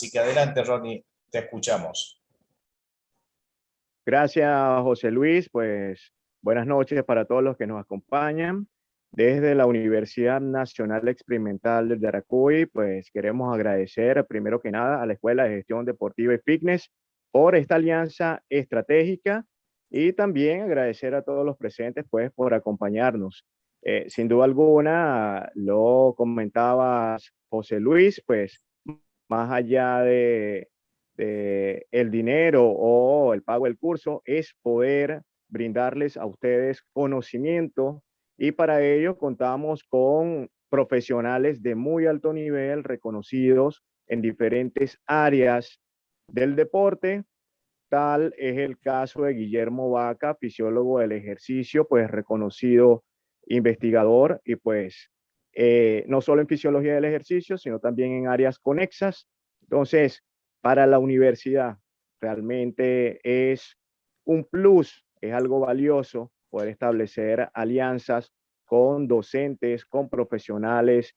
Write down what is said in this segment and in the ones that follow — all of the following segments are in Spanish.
Así que adelante, Ronnie, te escuchamos. Gracias, José Luis. Pues buenas noches para todos los que nos acompañan. Desde la Universidad Nacional Experimental de Yaracuy, pues queremos agradecer primero que nada a la Escuela de Gestión Deportiva y Fitness por esta alianza estratégica y también agradecer a todos los presentes pues por acompañarnos. Sin duda alguna, lo comentabas José Luis, pues más allá de el dinero o el pago del curso, es poder brindarles a ustedes conocimiento y para ello contamos con profesionales de muy alto nivel, reconocidos en diferentes áreas del deporte. Tal es el caso de Guillermo Vaca, fisiólogo del ejercicio, pues reconocido investigador y pues no solo en fisiología del ejercicio, sino también en áreas conexas. Entonces, para la universidad realmente es un plus, es algo valioso poder establecer alianzas con docentes, con profesionales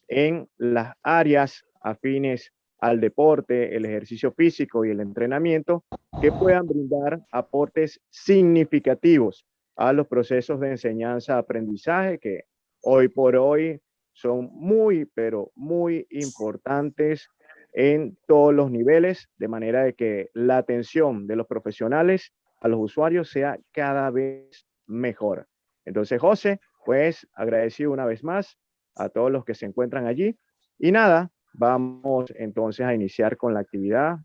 en las áreas afines al deporte, el ejercicio físico y el entrenamiento, que puedan brindar aportes significativos a los procesos de enseñanza-aprendizaje que hoy por hoy son muy, pero muy importantes en todos los niveles, de manera de que la atención de los profesionales a los usuarios sea cada vez mejor. Entonces, José, pues agradecido una vez más a todos los que se encuentran allí. Y nada, vamos entonces a iniciar con la actividad.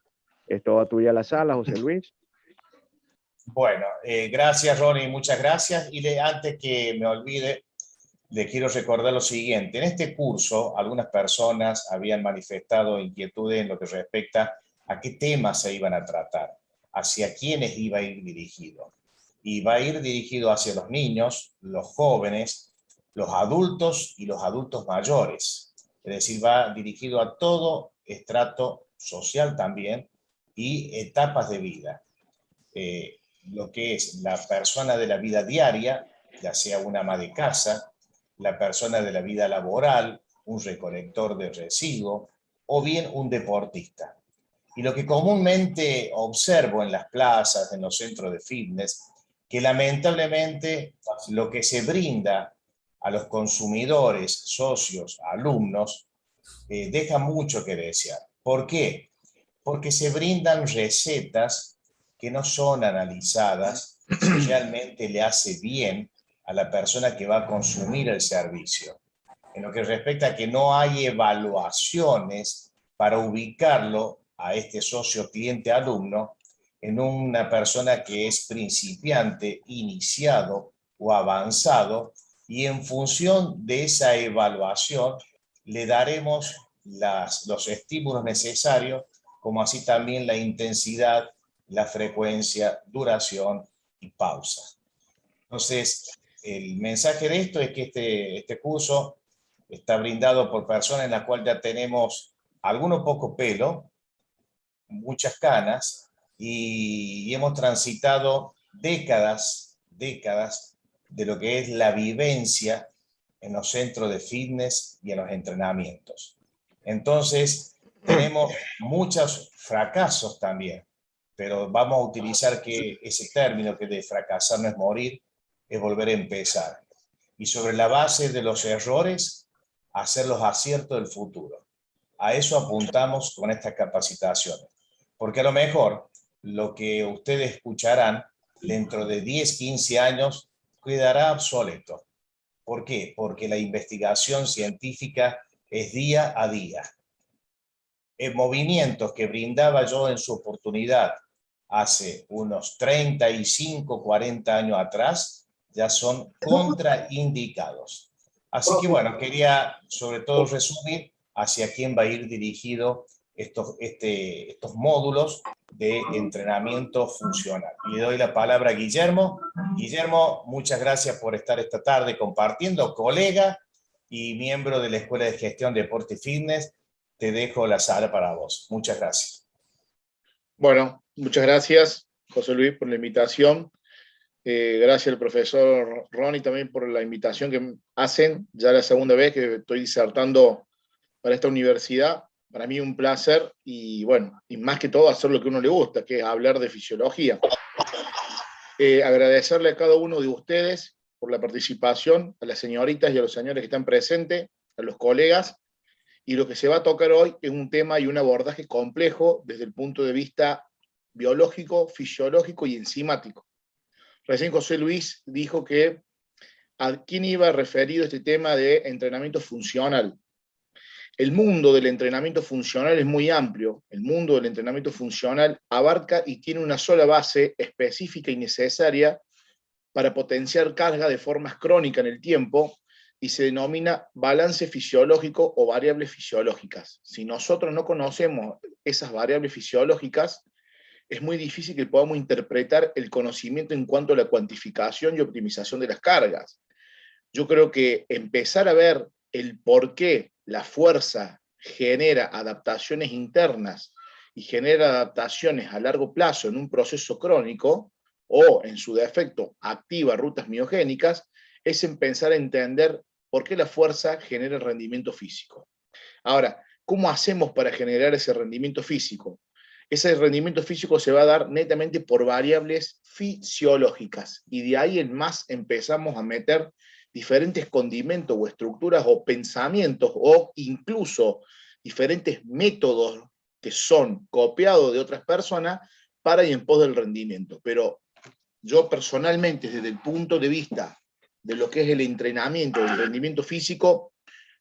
Es toda tuya la sala, José Luis. Bueno, gracias Ronnie, muchas gracias. Antes que me olvide, le quiero recordar lo siguiente. En este curso, algunas personas habían manifestado inquietudes en lo que respecta a qué temas se iban a tratar, hacia quiénes iba a ir dirigido. Y va a ir dirigido hacia los niños, los jóvenes, los adultos y los adultos mayores. Es decir, va dirigido a todo estrato social también y etapas de vida. Lo que es la persona de la vida diaria, ya sea una ama de casa, la persona de la vida laboral, un recolector de residuos, o bien un deportista. Y lo que comúnmente observo en las plazas, en los centros de fitness, que lamentablemente lo que se brinda a los consumidores, socios, alumnos, deja mucho que desear. ¿Por qué? Porque se brindan recetas que no son analizadas si realmente le hace bien a la persona que va a consumir el servicio. En lo que respecta a que no hay evaluaciones para ubicarlo a este socio cliente alumno en una persona que es principiante, iniciado o avanzado, y en función de esa evaluación le daremos los estímulos necesarios, como así también la intensidad, la frecuencia, duración y pausa. Entonces, el mensaje de esto es que este curso está brindado por personas en las cuales ya tenemos alguno poco pelo, muchas canas, y hemos transitado décadas de lo que es la vivencia en los centros de fitness y en los entrenamientos. Entonces, tenemos muchos fracasos también, pero vamos a utilizar que ese término que de fracasar no es morir, es volver a empezar. Y sobre la base de los errores, hacer los aciertos del futuro. A eso apuntamos con estas capacitaciones. Porque a lo mejor lo que ustedes escucharán dentro de 10, 15 años quedará obsoleto. ¿Por qué? Porque la investigación científica es día a día. Movimientos que brindaba yo en su oportunidad hace unos 35, 40 años atrás, ya son contraindicados. Así que bueno, quería sobre todo resumir hacia quién va a ir dirigido estos módulos de entrenamiento funcional. Y le doy la palabra a Guillermo. Guillermo, muchas gracias por estar esta tarde compartiendo, colega y miembro de la Escuela de Gestión Deporte y Fitness. Te dejo la sala para vos. Muchas gracias. Bueno, muchas gracias, José Luis, por la invitación. Gracias al profesor Ronnie también por la invitación que hacen. Ya la segunda vez que estoy disertando para esta universidad. Para mí un placer y bueno, y más que todo hacer lo que a uno le gusta, que es hablar de fisiología. Agradecerle a cada uno de ustedes por la participación, a las señoritas y a los señores que están presentes, a los colegas, y lo que se va a tocar hoy es un tema y un abordaje complejo desde el punto de vista biológico, fisiológico y enzimático. Recién José Luis dijo que a quién iba referido este tema de entrenamiento funcional. El mundo del entrenamiento funcional es muy amplio. El mundo del entrenamiento funcional abarca y tiene una sola base específica y necesaria para potenciar carga de forma crónica en el tiempo y se denomina balance fisiológico o variables fisiológicas. Si nosotros no conocemos esas variables fisiológicas, es muy difícil que podamos interpretar el conocimiento en cuanto a la cuantificación y optimización de las cargas. Yo creo que empezar a ver el por qué la fuerza genera adaptaciones internas y genera adaptaciones a largo plazo en un proceso crónico, o en su defecto activa rutas miogénicas, es empezar a entender por qué la fuerza genera el rendimiento físico. Ahora, ¿cómo hacemos para generar ese rendimiento físico? Ese rendimiento físico se va a dar netamente por variables fisiológicas, y de ahí en más empezamos a meter diferentes condimentos o estructuras o pensamientos o incluso diferentes métodos que son copiados de otras personas para y en pos del rendimiento. Pero yo personalmente, desde el punto de vista de lo que es el entrenamiento, el rendimiento físico,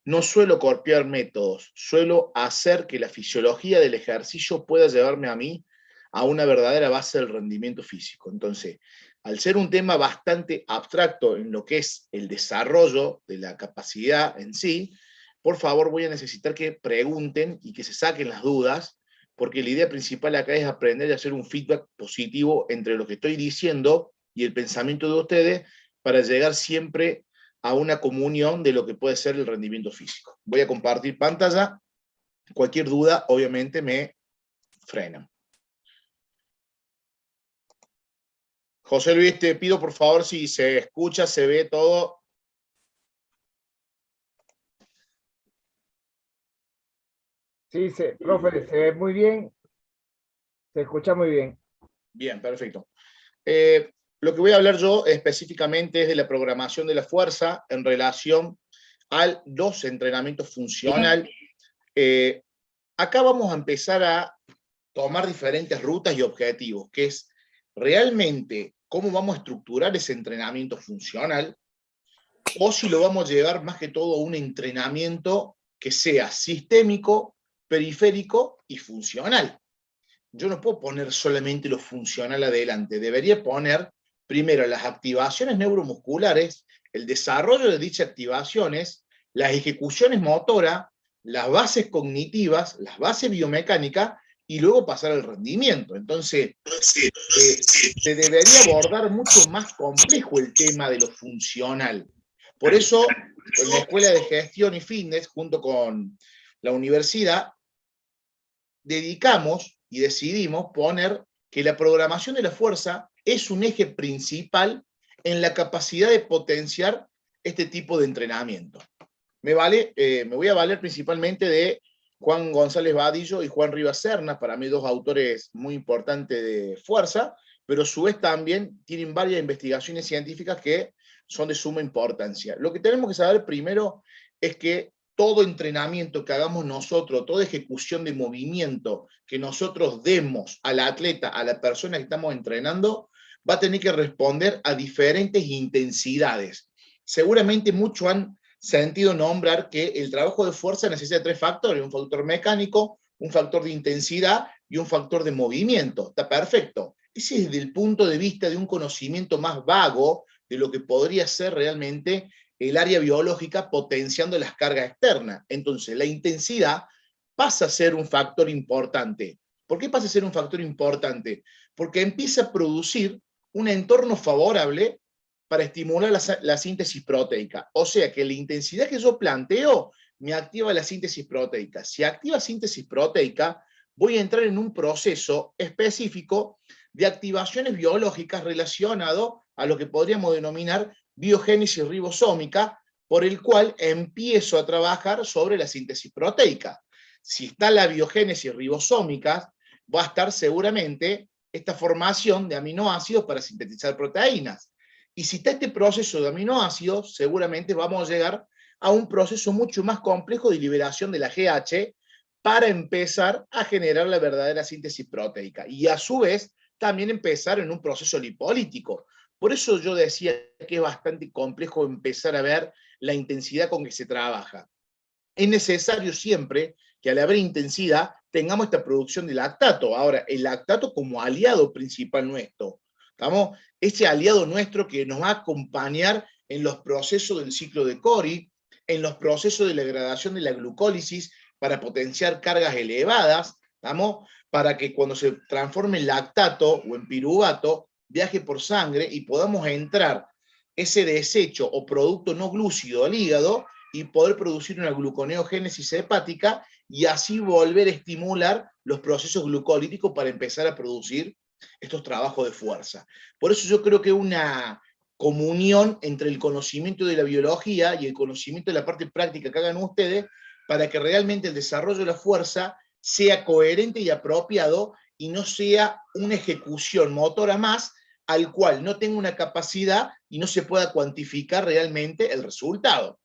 no suelo copiar métodos, suelo hacer que la fisiología del ejercicio pueda llevarme a mí a una verdadera base del rendimiento físico. Entonces, al ser un tema bastante abstracto en lo que es el desarrollo de la capacidad en sí, por favor voy a necesitar que pregunten y que se saquen las dudas, porque la idea principal acá es aprender a hacer un feedback positivo entre lo que estoy diciendo y el pensamiento de ustedes para llegar siempre a una comunión de lo que puede ser el rendimiento físico. Voy a compartir pantalla. Cualquier duda, obviamente, me frenan. José Luis, te pido por favor si se escucha, se ve todo. Sí, profe, se ve muy bien, se escucha muy bien. Bien, perfecto. Lo que voy a hablar yo específicamente es de la programación de la fuerza en relación al dos entrenamiento funcional. Acá vamos a empezar a tomar diferentes rutas y objetivos, que es realmente cómo vamos a estructurar ese entrenamiento funcional, o si lo vamos a llevar más que todo a un entrenamiento que sea sistémico, periférico y funcional. Yo no puedo poner solamente lo funcional adelante, debería poner primero las activaciones neuromusculares, el desarrollo de dichas activaciones, las ejecuciones motoras, las bases cognitivas, las bases biomecánicas, y luego pasar al rendimiento. Entonces, se debería abordar mucho más complejo el tema de lo funcional. Por eso, en la Escuela de Gestión y Fitness, junto con la universidad, dedicamos y decidimos poner que la programación de la fuerza es un eje principal en la capacidad de potenciar este tipo de entrenamiento. Me voy a valer principalmente de Juan González Vadillo y Juan Rivas Serna, para mí dos autores muy importantes de fuerza, pero a su vez también tienen varias investigaciones científicas que son de suma importancia. Lo que tenemos que saber primero es que todo entrenamiento que hagamos nosotros, toda ejecución de movimiento que nosotros demos al atleta, a la persona que estamos entrenando, va a tener que responder a diferentes intensidades. Seguramente muchos han sentido nombrar que el trabajo de fuerza necesita tres factores: un factor mecánico, un factor de intensidad y un factor de movimiento. Está perfecto. Ese es desde el punto de vista de un conocimiento más vago de lo que podría ser realmente el área biológica potenciando las cargas externas. Entonces, la intensidad pasa a ser un factor importante. ¿Por qué pasa a ser un factor importante? Porque empieza a producir un entorno favorable para estimular la síntesis proteica. O sea que la intensidad que yo planteo me activa la síntesis proteica. Si activa síntesis proteica, voy a entrar en un proceso específico de activaciones biológicas relacionado a lo que podríamos denominar biogénesis ribosómica, por el cual empiezo a trabajar sobre la síntesis proteica. Si está la biogénesis ribosómica, va a estar seguramente esta formación de aminoácidos para sintetizar proteínas. Y si está este proceso de aminoácidos, seguramente vamos a llegar a un proceso mucho más complejo de liberación de la GH para empezar a generar la verdadera síntesis proteica. Y a su vez, también empezar en un proceso lipolítico. Por eso yo decía que es bastante complejo empezar a ver la intensidad con que se trabaja. Es necesario siempre que al haber intensidad tengamos esta producción de lactato. Ahora, el lactato como aliado principal nuestro. ¿Estamos? Ese aliado nuestro que nos va a acompañar en los procesos del ciclo de Cori, en los procesos de la degradación de la glucólisis para potenciar cargas elevadas, ¿estamos? Para que cuando se transforme en lactato o en piruvato, viaje por sangre y podamos entrar ese desecho o producto no glúcido al hígado y poder producir una gluconeogénesis hepática y así volver a estimular los procesos glucolíticos para empezar a producir estos trabajos de fuerza. Por eso yo creo que una comunión entre el conocimiento de la biología y el conocimiento de la parte práctica que hagan ustedes para que realmente el desarrollo de la fuerza sea coherente y apropiado y no sea una ejecución motora más al cual no tenga una capacidad y no se pueda cuantificar realmente el resultado.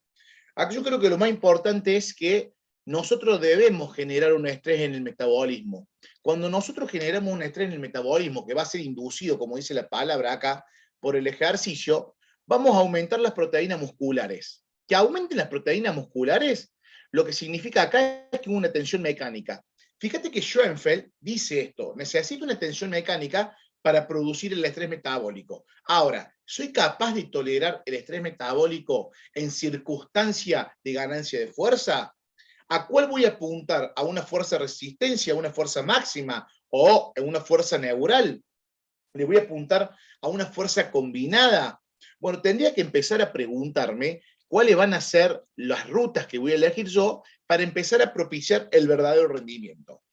Aquí yo creo que lo más importante es que nosotros debemos generar un estrés en el metabolismo. Cuando nosotros generamos un estrés en el metabolismo que va a ser inducido, como dice la palabra acá, por el ejercicio, vamos a aumentar las proteínas musculares. Que aumenten las proteínas musculares, lo que significa acá es que hubo una tensión mecánica. Fíjate que Schoenfeld dice esto, necesito una tensión mecánica para producir el estrés metabólico. Ahora, ¿soy capaz de tolerar el estrés metabólico en circunstancia de ganancia de fuerza? ¿A cuál voy a apuntar? ¿A una fuerza de resistencia, a una fuerza máxima o a una fuerza neural? ¿Le voy a apuntar a una fuerza combinada? Bueno, tendría que empezar a preguntarme cuáles van a ser las rutas que voy a elegir yo para empezar a propiciar el verdadero rendimiento.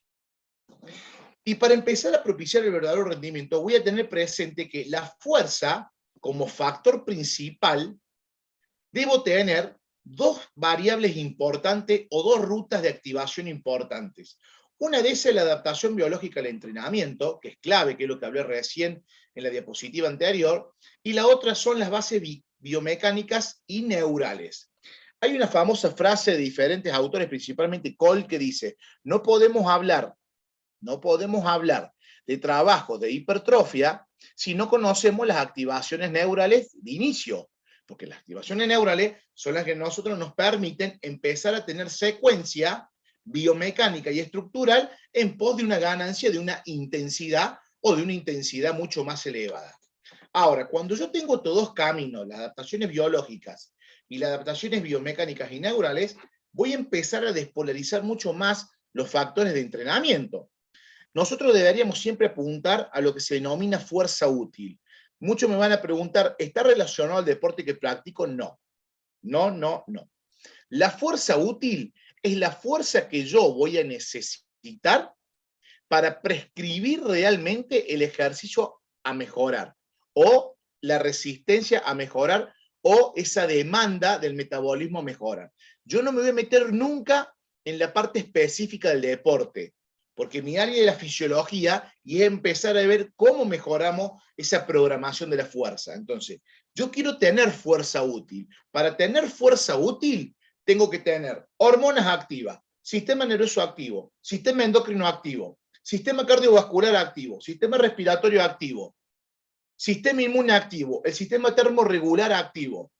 Y para empezar a propiciar el verdadero rendimiento, voy a tener presente que la fuerza, como factor principal, debo tener dos variables importantes o dos rutas de activación importantes. Una de esas es la adaptación biológica al entrenamiento, que es clave, que es lo que hablé recién en la diapositiva anterior, y la otra son las bases biomecánicas y neurales. Hay una famosa frase de diferentes autores, principalmente Cole, que dice, no podemos hablar de trabajo de hipertrofia si no conocemos las activaciones neurales de inicio, porque las activaciones neurales son las que a nosotros nos permiten empezar a tener secuencia biomecánica y estructural en pos de una ganancia de una intensidad o de una intensidad mucho más elevada. Ahora, cuando yo tengo estos dos caminos, las adaptaciones biológicas y las adaptaciones biomecánicas y neurales, voy a empezar a despolarizar mucho más los factores de entrenamiento. Nosotros deberíamos siempre apuntar a lo que se denomina fuerza útil. Muchos me van a preguntar, ¿está relacionado al deporte que practico? No. No. La fuerza útil es la fuerza que yo voy a necesitar para prescribir realmente el ejercicio a mejorar, o la resistencia a mejorar, o esa demanda del metabolismo a mejorar. Yo no me voy a meter nunca en la parte específica del deporte, porque mi área es la fisiología y es empezar a ver cómo mejoramos esa programación de la fuerza. Entonces, yo quiero tener fuerza útil. Para tener fuerza útil, tengo que tener hormonas activas, sistema nervioso activo, sistema endocrino activo, sistema cardiovascular activo, sistema respiratorio activo, sistema inmune activo, el sistema termorregular activo.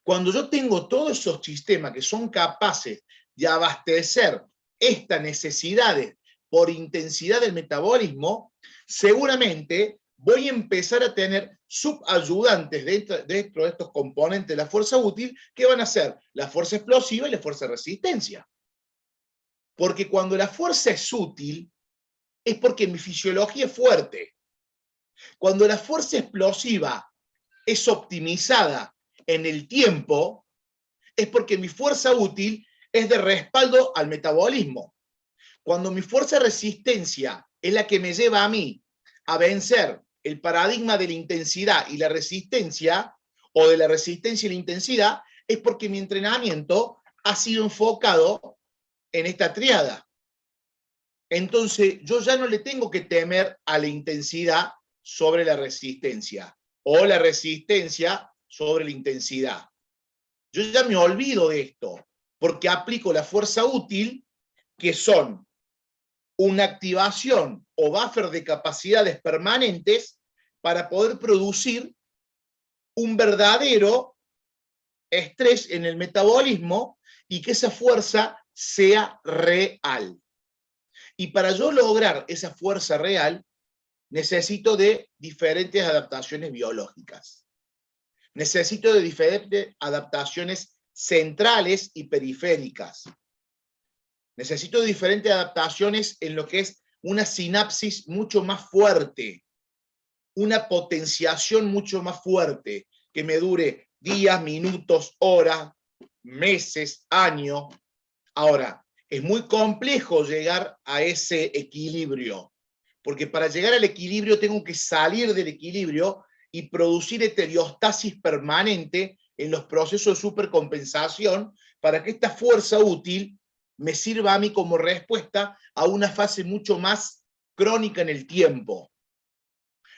Cuando yo tengo todos esos sistemas que son capaces de abastecer estas necesidades por intensidad del metabolismo, seguramente voy a empezar a tener subayudantes dentro de estos componentes de la fuerza útil que van a ser la fuerza explosiva y la fuerza de resistencia. Porque cuando la fuerza es útil, es porque mi fisiología es fuerte. Cuando la fuerza explosiva es optimizada en el tiempo, es porque mi fuerza útil es de respaldo al metabolismo. Cuando mi fuerza de resistencia es la que me lleva a mí a vencer el paradigma de la intensidad y la resistencia, o de la resistencia y la intensidad, es porque mi entrenamiento ha sido enfocado en esta triada. Entonces, yo ya no le tengo que temer a la intensidad sobre la resistencia, o la resistencia sobre la intensidad. Yo ya me olvido de esto, porque aplico la fuerza útil, que son una activación o buffer de capacidades permanentes para poder producir un verdadero estrés en el metabolismo y que esa fuerza sea real. Y para yo lograr esa fuerza real, necesito de diferentes adaptaciones biológicas. Necesito de diferentes adaptaciones centrales y periféricas. Necesito de diferentes adaptaciones en lo que es una sinapsis mucho más fuerte, una potenciación mucho más fuerte, que me dure días, minutos, horas, meses, años. Ahora, es muy complejo llegar a ese equilibrio, porque para llegar al equilibrio tengo que salir del equilibrio y producir heterostasis permanente en los procesos de supercompensación para que esta fuerza útil me sirva a mí como respuesta a una fase mucho más crónica en el tiempo.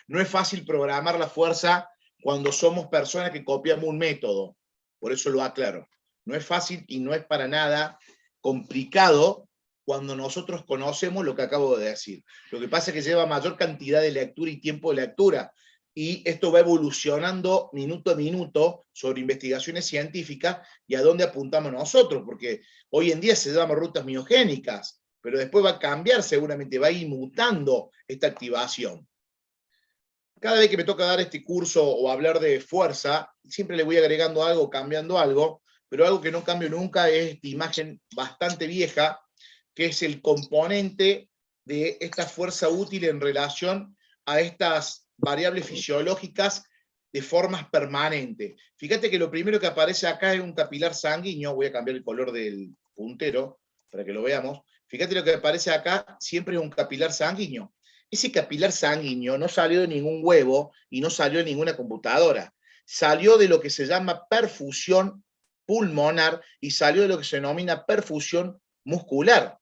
No es fácil programar la fuerza cuando somos personas que copiamos un método, por eso lo aclaro. No es fácil y no es para nada complicado cuando nosotros conocemos lo que acabo de decir. Lo que pasa es que lleva mayor cantidad de lectura y tiempo de lectura, y esto va evolucionando minuto a minuto sobre investigaciones científicas y a dónde apuntamos nosotros, porque hoy en día se llaman rutas miogénicas, pero después va a cambiar seguramente, va a ir mutando esta activación. Cada vez que me toca dar este curso o hablar de fuerza, siempre le voy agregando algo, cambiando algo, pero algo que no cambio nunca es esta imagen bastante vieja, que es el componente de esta fuerza útil en relación a estas variables fisiológicas de formas permanentes. Fíjate que lo primero que aparece acá es un capilar sanguíneo. Voy a cambiar el color del puntero para que lo veamos. Fíjate lo que aparece acá, siempre es un capilar sanguíneo. Ese capilar sanguíneo no salió de ningún huevo y no salió de ninguna computadora. Salió de lo que se llama perfusión pulmonar y salió de lo que se denomina perfusión muscular,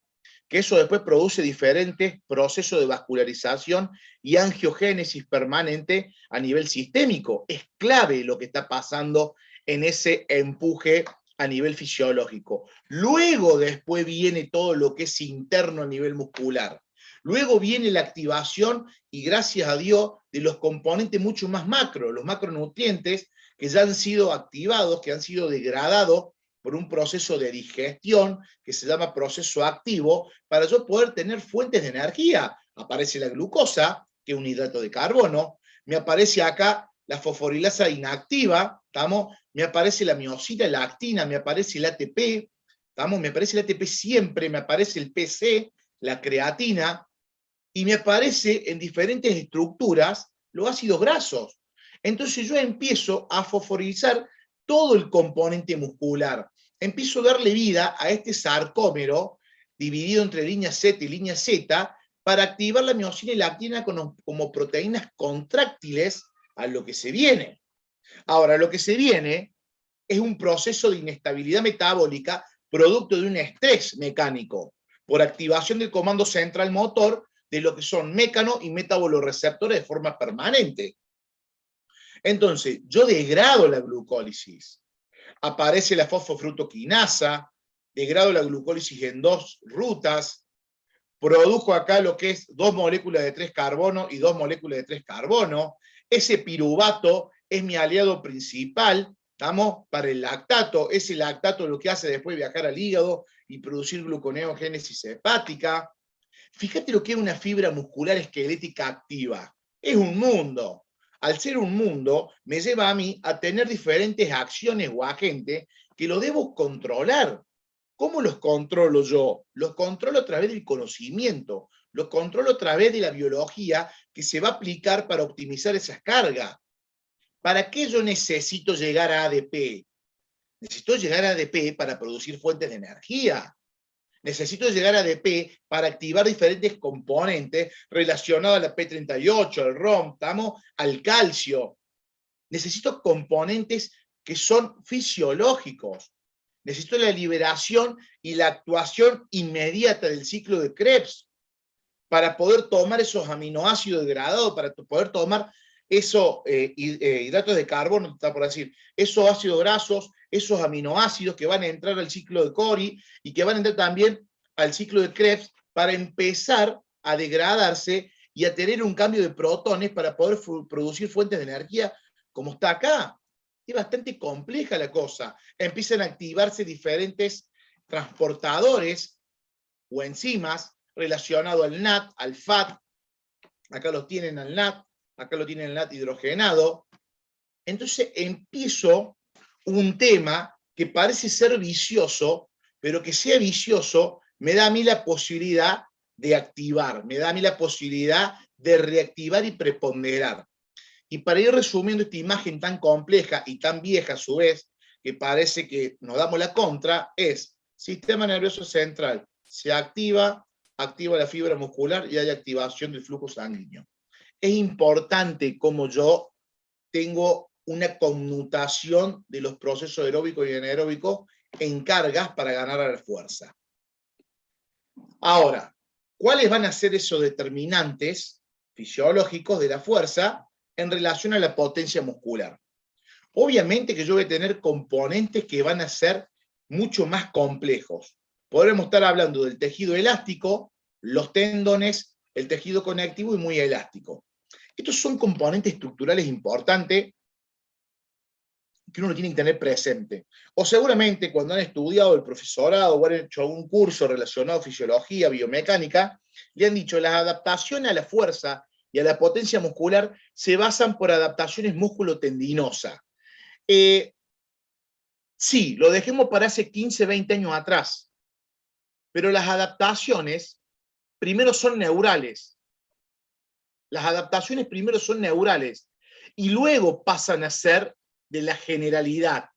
que eso después produce diferentes procesos de vascularización y angiogénesis permanente a nivel sistémico. Es clave lo que está pasando en ese empuje a nivel fisiológico. Luego después viene todo lo que es interno a nivel muscular. Luego viene la activación, y gracias a Dios, de los componentes mucho más macro, los macronutrientes que ya han sido activados, que han sido degradados por un proceso de digestión que se llama proceso activo, para yo poder tener fuentes de energía. Aparece la glucosa, que es un hidrato de carbono, me aparece acá la fosforilasa inactiva, ¿estamos? Me aparece la miosina, la actina, me aparece el ATP, ¿estamos? Me aparece el ATP siempre, me aparece el PC, la creatina, y me aparece en diferentes estructuras los ácidos grasos. Entonces yo empiezo a fosforilizar todo el componente muscular. Empiezo a darle vida a este sarcómero, dividido entre línea Z y línea Z, para activar la miosina y la actina como proteínas contráctiles a lo que se viene. Ahora, lo que se viene es un proceso de inestabilidad metabólica producto de un estrés mecánico por activación del comando central motor de lo que son mecano y metaboloreceptores de forma permanente. Entonces, yo degrado la glucólisis. Aparece la fosfofructoquinasa, degrado la glucólisis en 2 rutas, produjo acá lo que es 2 moléculas de 3 carbono y 2 moléculas de 3 carbono. Ese piruvato es mi aliado principal, ¿estamos? Para el lactato. Ese lactato lo que hace después viajar al hígado y producir gluconeogénesis hepática. Fíjate lo que es una fibra muscular esquelética activa. Es un mundo. Al ser un mundo, me lleva a mí a tener diferentes acciones o agentes que lo debo controlar. ¿Cómo los controlo yo? Los controlo a través del conocimiento, los controlo a través de la biología que se va a aplicar para optimizar esas cargas. ¿Para qué yo necesito llegar a ADP? Necesito llegar a ADP para producir fuentes de energía. Necesito llegar a ADP para activar diferentes componentes relacionados a la P38, al ROM, ¿estamos? Al calcio. Necesito componentes que son fisiológicos. Necesito la liberación y la actuación inmediata del ciclo de Krebs para poder tomar esos aminoácidos degradados, para poder tomar esos hidratos de carbono, está por decir, esos ácidos grasos, esos aminoácidos que van a entrar al ciclo de Cori y que van a entrar también al ciclo de Krebs para empezar a degradarse y a tener un cambio de protones para poder producir fuentes de energía como está acá. Es bastante compleja la cosa. Empiezan a activarse diferentes transportadores o enzimas relacionados al NAT, al FAT. Acá lo tienen al NAT, acá lo tienen el NAT hidrogenado. Entonces empiezo un tema que parece ser vicioso, pero que sea vicioso me da a mí la posibilidad de activar, me da a mí la posibilidad de reactivar y preponderar. Y para ir resumiendo esta imagen tan compleja y tan vieja a su vez, que parece que nos damos la contra, es sistema nervioso central, se activa la fibra muscular y hay activación del flujo sanguíneo. Es importante como yo tengo una conmutación de los procesos aeróbicos y anaeróbicos en cargas para ganar a la fuerza. Ahora, ¿cuáles van a ser esos determinantes fisiológicos de la fuerza en relación a la potencia muscular? Obviamente que yo voy a tener componentes que van a ser mucho más complejos. Podremos estar hablando del tejido elástico, los tendones, el tejido conectivo y muy elástico. Estos son componentes estructurales importantes que uno tiene que tener presente. O seguramente cuando han estudiado el profesorado o han hecho algún curso relacionado a fisiología, biomecánica, le han dicho que las adaptaciones a la fuerza y a la potencia muscular se basan por adaptaciones músculo-tendinosas. Sí, lo dejemos para hace 15, 20 años atrás, pero las adaptaciones primero son neurales. Las adaptaciones primero son neurales y luego pasan a ser de la generalidad.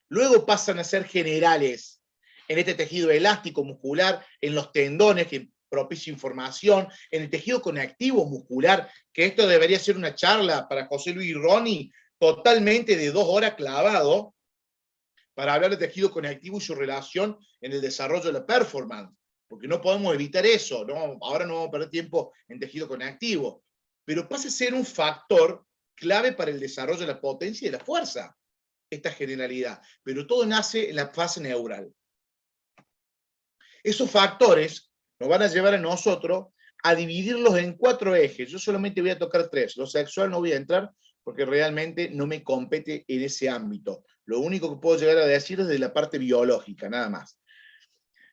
Luego pasan a ser generales en este tejido elástico muscular, en los tendones que propicia información, en el tejido conectivo muscular, que esto debería ser una charla para José Luis y Ronnie, totalmente de 2 horas clavado, para hablar de tejido conectivo y su relación en el desarrollo de la performance, porque no podemos evitar eso, ¿no? Ahora no vamos a perder tiempo en tejido conectivo, pero pasa a ser un factor clave para el desarrollo de la potencia y de la fuerza, esta generalidad, pero todo nace en la fase neural. Esos factores nos van a llevar a nosotros a dividirlos en 4 ejes. Yo solamente voy a tocar 3. Lo sexual no voy a entrar porque realmente no me compete en ese ámbito. Lo único que puedo llegar a decir es de la parte biológica, nada más.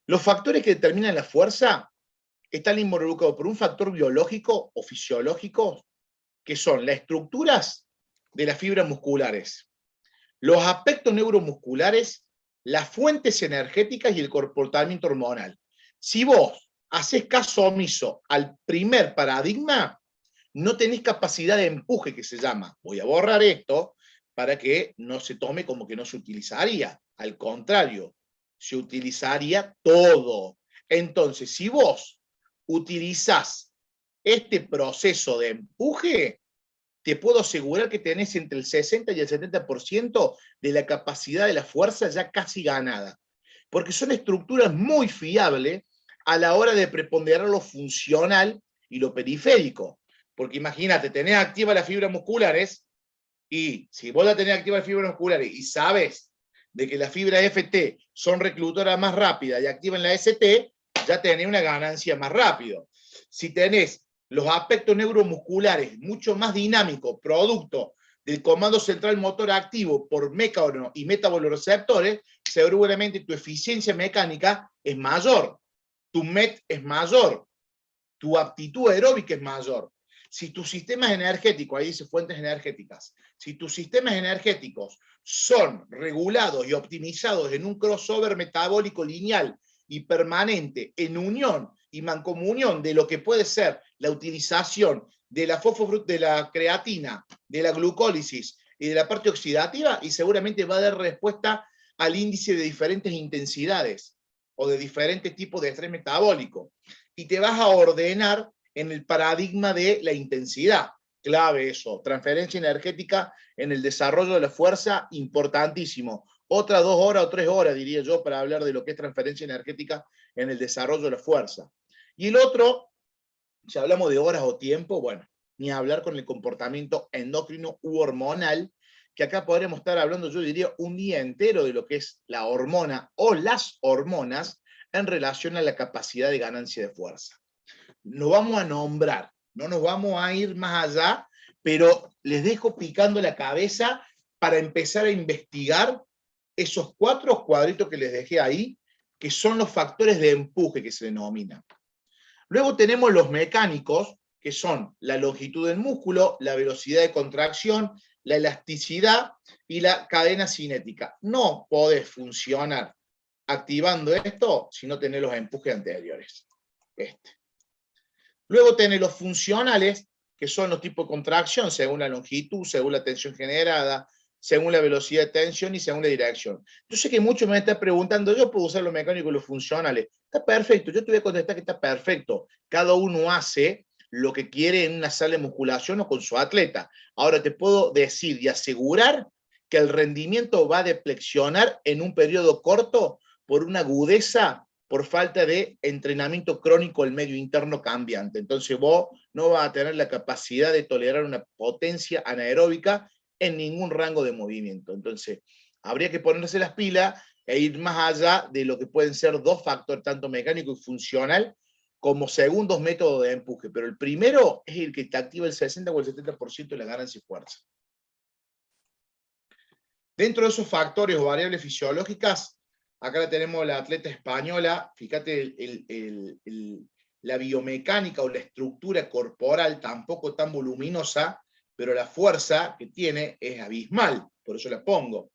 Los factores que determinan la fuerza están involucrados por un factor biológico o fisiológico, que son las estructuras de las fibras musculares, los aspectos neuromusculares, las fuentes energéticas y el comportamiento hormonal. Si vos haces caso omiso al primer paradigma, no tenés capacidad de empuje, que se llama. Voy a borrar esto para que no se tome como que no se utilizaría. Al contrario, se utilizaría todo. Entonces, si vos utilizás este proceso de empuje, te puedo asegurar que tenés entre el 60 y el 70% de la capacidad de la fuerza ya casi ganada. Porque son estructuras muy fiables a la hora de preponderar lo funcional y lo periférico. Porque imagínate, tenés activas las fibras musculares y si vos la tenés activas las fibras musculares y sabes de que las fibras FT son reclutoras más rápidas y activan la ST, ya tenés una ganancia más rápido. Si tenés los aspectos neuromusculares mucho más dinámicos, producto del comando central motor activo por mecanos y metaboloreceptores, seguramente tu eficiencia mecánica es mayor, tu MET es mayor, tu aptitud aeróbica es mayor. Si tus sistemas energéticos, ahí dice fuentes energéticas, si tus sistemas energéticos son regulados y optimizados en un crossover metabólico lineal y permanente, en unión y mancomunión de lo que puede ser la utilización de la creatina, de la glucólisis y de la parte oxidativa, y seguramente va a dar respuesta al índice de diferentes intensidades o de diferentes tipos de estrés metabólico. Y te vas a ordenar en el paradigma de la intensidad. Clave eso, transferencia energética en el desarrollo de la fuerza, importantísimo. otras 2 horas o 3 horas, diría yo, para hablar de lo que es transferencia energética en el desarrollo de la fuerza. Y el otro, si hablamos de horas o tiempo, bueno, ni hablar con el comportamiento endocrino u hormonal, que acá podríamos estar hablando, yo diría, un día entero de lo que es la hormona o las hormonas en relación a la capacidad de ganancia de fuerza. Lo vamos a nombrar, no nos vamos a ir más allá, pero les dejo picando la cabeza para empezar a investigar esos 4 cuadritos que les dejé ahí, que son los factores de empuje que se denominan. Luego tenemos los mecánicos, que son la longitud del músculo, la velocidad de contracción, la elasticidad y la cadena cinética. No podés funcionar activando esto si no tenés los empujes anteriores. Luego tenés los funcionales, que son los tipos de contracción, según la longitud, según la tensión generada, según la velocidad de tensión y según la dirección. Yo sé que muchos me están preguntando, ¿yo puedo usar los mecánicos y los funcionales? Está perfecto, yo te voy a contestar que está perfecto. Cada uno hace lo que quiere en una sala de musculación o con su atleta. Ahora te puedo decir y asegurar que el rendimiento va a deflexionar en un periodo corto por una agudeza, por falta de entrenamiento crónico del medio interno cambiante. Entonces vos no vas a tener la capacidad de tolerar una potencia anaeróbica en ningún rango de movimiento. Entonces, habría que ponerse las pilas e ir más allá de lo que pueden ser 2 factores, tanto mecánico y funcional, como segundos métodos de empuje. Pero el primero es el que te activa el 60 o el 70% de la ganancia de fuerza. Dentro de esos factores o variables fisiológicas, acá tenemos la atleta española, fíjate la biomecánica o la estructura corporal tampoco tan voluminosa, pero la fuerza que tiene es abismal, por eso la pongo.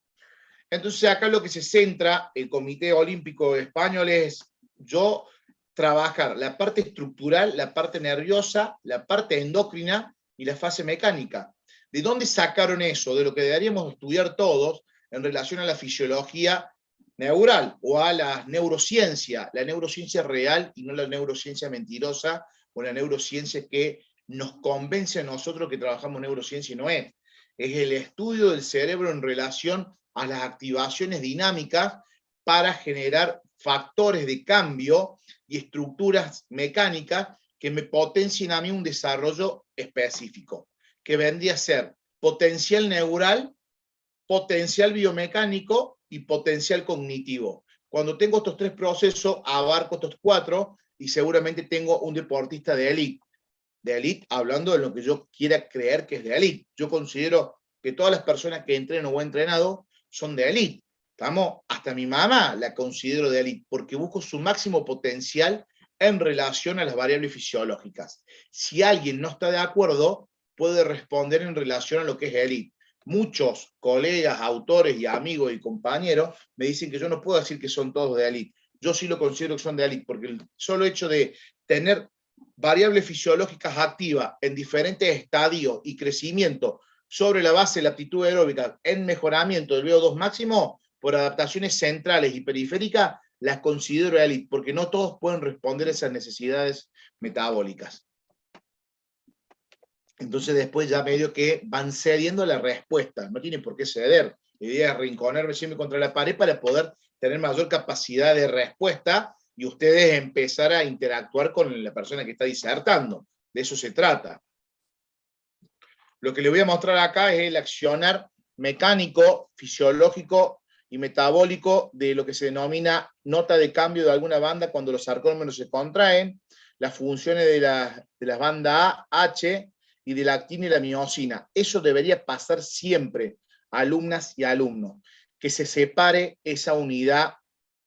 Entonces acá lo que se centra el Comité Olímpico Español es yo trabajar la parte estructural, la parte nerviosa, la parte endocrina y la fase mecánica. ¿De dónde sacaron eso? De lo que deberíamos estudiar todos en relación a la fisiología neural o a la neurociencia real y no la neurociencia mentirosa o la neurociencia que nos convence a nosotros que trabajamos neurociencia y no es. Es el estudio del cerebro en relación a las activaciones dinámicas para generar factores de cambio y estructuras mecánicas que me potencien a mí un desarrollo específico, que vendría a ser potencial neural, potencial biomecánico y potencial cognitivo. Cuando tengo estos 3 procesos, abarco estos 4 y seguramente tengo un deportista de élite. De élite, hablando de lo que yo quiera creer que es de élite. Yo considero que todas las personas que entreno o he entrenado son de élite. ¿Estamos? Hasta mi mamá la considero de élite, porque busco su máximo potencial en relación a las variables fisiológicas. Si alguien no está de acuerdo, puede responder en relación a lo que es élite. Muchos colegas, autores y amigos y compañeros me dicen que yo no puedo decir que son todos de élite. Yo sí lo considero que son de élite, porque el solo hecho de tener variables fisiológicas activas en diferentes estadios y crecimiento sobre la base de la aptitud aeróbica en mejoramiento del VO2 máximo por adaptaciones centrales y periféricas, las considero élite, porque no todos pueden responder a esas necesidades metabólicas. Entonces después ya medio que van cediendo la respuesta, no tienen por qué ceder. La idea es rinconarme siempre contra la pared para poder tener mayor capacidad de respuesta y ustedes empezar a interactuar con la persona que está disertando. De eso se trata. Lo que les voy a mostrar acá es el accionar mecánico, fisiológico y metabólico de lo que se denomina nota de cambio de alguna banda cuando los sarcómeros se contraen, las funciones de las bandas A, H y de la actina y la miosina. Eso debería pasar siempre, alumnas y alumnos, que se separe esa unidad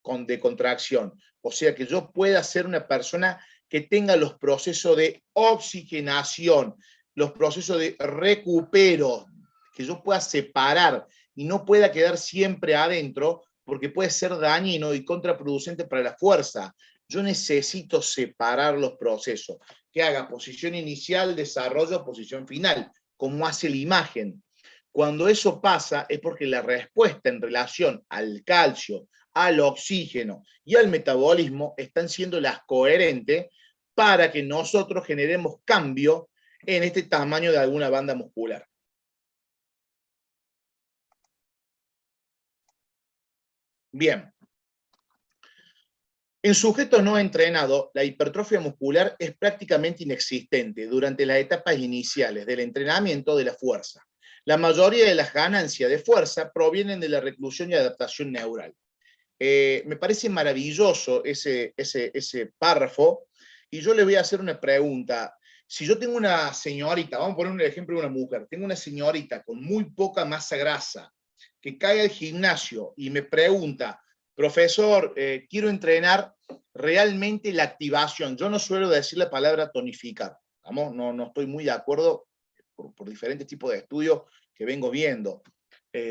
de contracción. O sea, que yo pueda ser una persona que tenga los procesos de oxigenación, los procesos de recupero, que yo pueda separar y no pueda quedar siempre adentro, porque puede ser dañino y contraproducente para la fuerza. Yo necesito separar los procesos, que haga posición inicial, desarrollo, posición final, como hace la imagen. Cuando eso pasa es porque la respuesta en relación al calcio, al oxígeno y al metabolismo están siendo las coherentes para que nosotros generemos cambio en este tamaño de alguna banda muscular. Bien. En sujetos no entrenados, la hipertrofia muscular es prácticamente inexistente durante las etapas iniciales del entrenamiento de la fuerza. La mayoría de las ganancias de fuerza provienen de la reclusión y adaptación neural. Me parece maravilloso ese párrafo, y yo le voy a hacer una pregunta. Si yo tengo una señorita, vamos a poner un ejemplo de una mujer, tengo una señorita con muy poca masa grasa, que cae al gimnasio y me pregunta, profesor, quiero entrenar realmente la activación. Yo no suelo decir la palabra tonificar, ¿vamos? No estoy muy de acuerdo por diferentes tipos de estudios que vengo viendo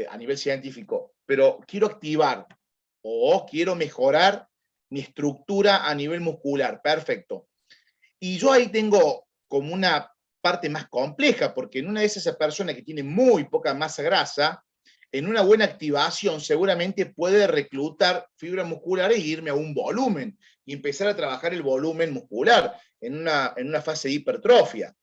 a nivel científico, pero quiero activar o quiero mejorar mi estructura a nivel muscular, perfecto. Y yo ahí tengo como una parte más compleja, porque en una de esas personas que tiene muy poca masa grasa, en una buena activación seguramente puede reclutar fibra muscular e irme a un volumen y empezar a trabajar el volumen muscular en una fase de hipertrofia.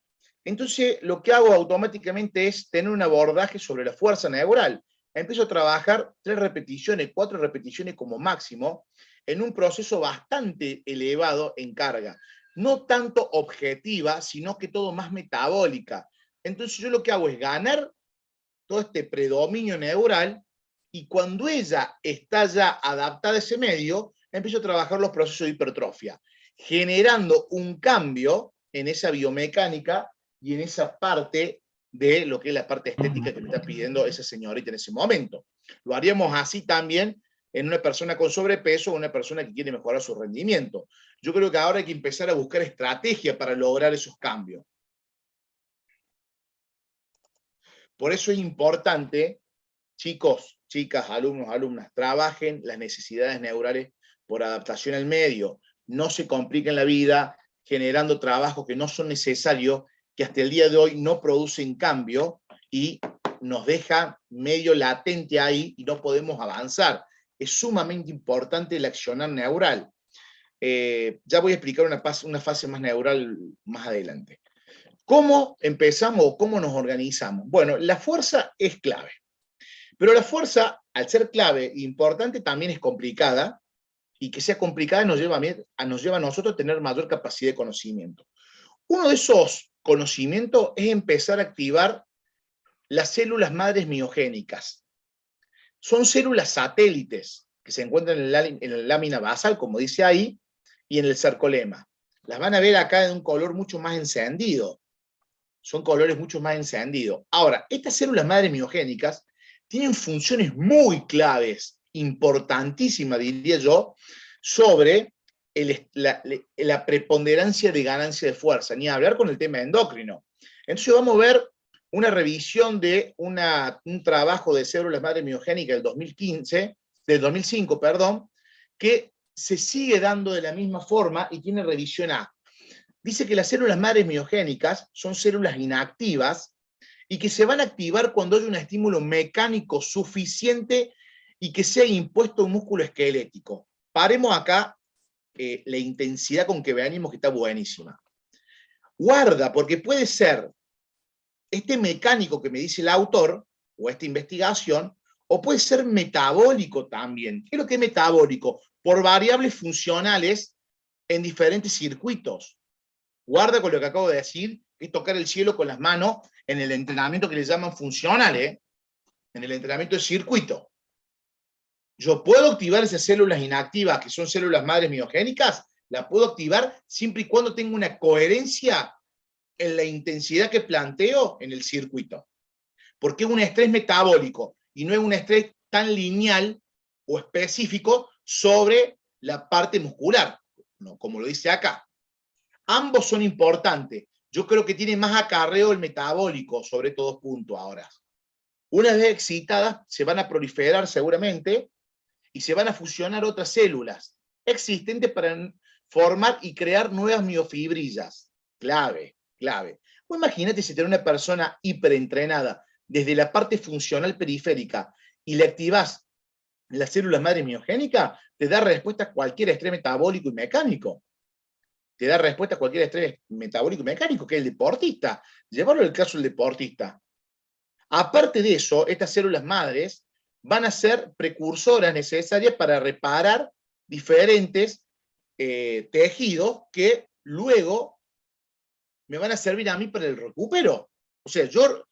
Entonces, lo que hago automáticamente es tener un abordaje sobre la fuerza neural. Empiezo a trabajar 3 repeticiones, 4 repeticiones como máximo, en un proceso bastante elevado en carga. No tanto objetiva, sino que todo más metabólica. Entonces, yo lo que hago es ganar todo este predominio neural, y cuando ella está ya adaptada a ese medio, empiezo a trabajar los procesos de hipertrofia, generando un cambio en esa biomecánica y en esa parte de lo que es la parte estética que me está pidiendo esa señorita en ese momento. Lo haríamos así también en una persona con sobrepeso o una persona que quiere mejorar su rendimiento. Yo creo que ahora hay que empezar a buscar estrategia para lograr esos cambios. Por eso es importante, chicos, chicas, alumnos, alumnas, trabajen las necesidades neurales por adaptación al medio. No se compliquen la vida generando trabajos que no son necesarios, que hasta el día de hoy no producen cambio y nos deja medio latente ahí y no podemos avanzar. Es sumamente importante el accionar neural. Ya voy a explicar una fase más neural más adelante. ¿Cómo empezamos o cómo nos organizamos? Bueno, la fuerza es clave. Pero la fuerza, al ser clave e importante, también es complicada, y que sea complicada nos lleva a nosotros a tener mayor capacidad de conocimiento. Uno de esos conocimientos es empezar a activar las células madres miogénicas. Son células satélites que se encuentran en la lámina basal, como dice ahí, y en el sarcolema. Las van a ver acá de un color mucho más encendido. Son colores mucho más encendidos. Ahora, estas células madres miogénicas tienen funciones muy claves, importantísimas, diría yo, sobre la preponderancia de ganancia de fuerza, ni hablar con el tema endocrino. Entonces vamos a ver una revisión de un trabajo de células madres miogénicas del 2005, perdón, que se sigue dando de la misma forma y tiene revisión A. Dice que las células madres miogénicas son células inactivas y que se van a activar cuando haya un estímulo mecánico suficiente y que sea impuesto un músculo esquelético. Paremos acá la intensidad con que venimos, que está buenísima. Guarda, porque puede ser este mecánico que me dice el autor, o esta investigación, o puede ser metabólico también. ¿Qué es lo que es metabólico? Por variables funcionales en diferentes circuitos. Guarda con lo que acabo de decir, que es tocar el cielo con las manos en el entrenamiento que le llaman funcional, en el entrenamiento de circuito. Yo puedo activar esas células inactivas, que son células madres miogénicas, las puedo activar siempre y cuando tenga una coherencia en la intensidad que planteo en el circuito. Porque es un estrés metabólico y no es un estrés tan lineal o específico sobre la parte muscular, ¿no? Como lo dice acá. Ambos son importantes. Yo creo que tiene más acarreo el metabólico sobre todo punto ahora. Una vez excitadas, se van a proliferar seguramente y se van a fusionar otras células existentes para formar y crear nuevas miofibrillas. Clave, clave. Pues imagínate si tenés una persona hiperentrenada desde la parte funcional periférica y le activás las células madre miogénicas, te da respuesta a cualquier estrés metabólico y mecánico. Te da respuesta a cualquier estrés metabólico y mecánico, que es el deportista. Llevarlo al caso del deportista. Aparte de eso, estas células madres van a ser precursoras necesarias para reparar diferentes tejidos que luego me van a servir a mí para el recupero. O sea, yo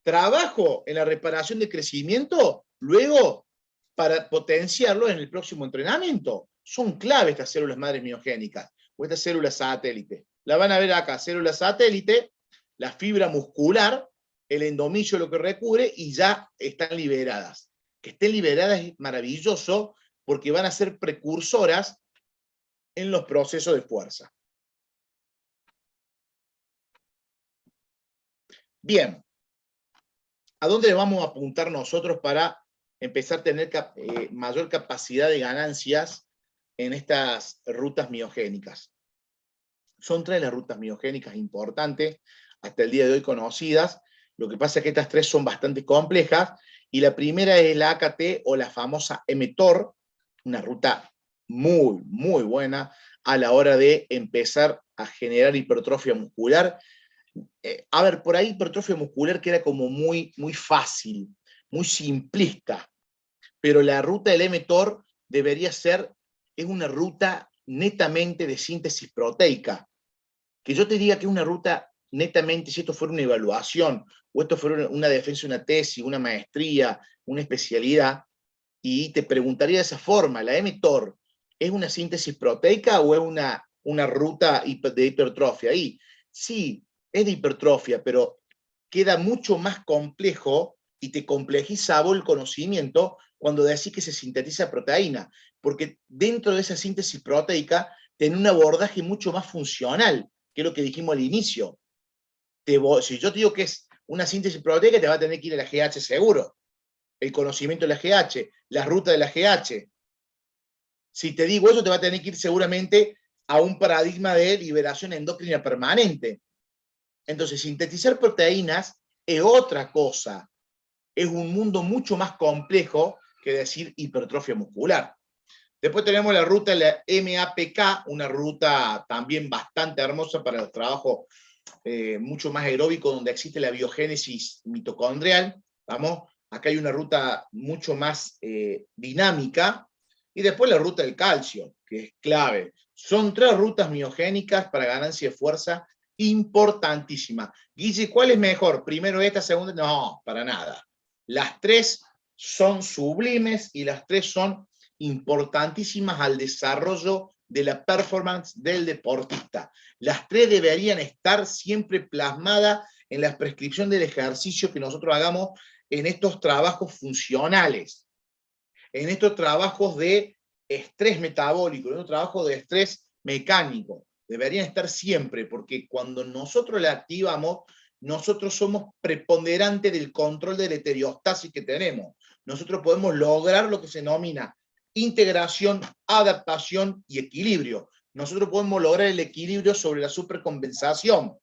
trabajo en la reparación de crecimiento, luego para potenciarlo en el próximo entrenamiento. Son clave estas células madres miogénicas, o estas células satélite. La van a ver acá, célula satélite, la fibra muscular, el endomisio lo que recubre, y ya están liberadas. Que estén liberadas es maravilloso, porque van a ser precursoras en los procesos de fuerza. Bien, ¿a dónde vamos a apuntar nosotros para empezar a tener mayor capacidad de ganancias en estas rutas miogénicas? Son 3 las rutas miogénicas importantes, hasta el día de hoy conocidas. Lo que pasa es que estas 3 son bastante complejas, y la primera es la AKT o la famosa mTOR, una ruta muy, muy buena a la hora de empezar a generar hipertrofia muscular. A ver, por ahí hipertrofia muscular que era como muy, muy fácil, muy simplista, pero la ruta del mTOR debería ser, es una ruta netamente de síntesis proteica, que yo te diga que es una ruta netamente, si esto fuera una evaluación, o esto fuera una defensa, una tesis, una maestría, una especialidad, y te preguntaría de esa forma, ¿la mTOR es una síntesis proteica o es una ruta de hipertrofia? Y sí, es de hipertrofia, pero queda mucho más complejo y te complejiza el conocimiento cuando decís que se sintetiza proteína, porque dentro de esa síntesis proteica tiene un abordaje mucho más funcional, que es lo que dijimos al inicio. Si yo te digo que es una síntesis proteica, te va a tener que ir a la GH seguro. El conocimiento de la GH, la ruta de la GH. Si te digo eso, te va a tener que ir seguramente a un paradigma de liberación endocrina permanente. Entonces, sintetizar proteínas es otra cosa. Es un mundo mucho más complejo que decir hipertrofia muscular. Después tenemos la ruta de la MAPK, una ruta también bastante hermosa para los trabajos mucho más aeróbicos, donde existe la biogénesis mitocondrial. ¿Vamos? Acá hay una ruta mucho más dinámica. Y después la ruta del calcio, que es clave. Son 3 rutas miogénicas para ganancia de fuerza importantísimas. Guille, ¿cuál es mejor? ¿Primero esta, segunda? No, para nada. Las 3 son sublimes y las 3 son importantísimas al desarrollo de la performance del deportista. Las 3 deberían estar siempre plasmadas en la prescripción del ejercicio que nosotros hagamos en estos trabajos funcionales, en estos trabajos de estrés metabólico, en estos trabajos de estrés mecánico. Deberían estar siempre, porque cuando nosotros la activamos, nosotros somos preponderantes del control de la heterostasis que tenemos. Nosotros podemos lograr lo que se denomina integración, adaptación y equilibrio. Nosotros podemos lograr el equilibrio sobre la supercompensación.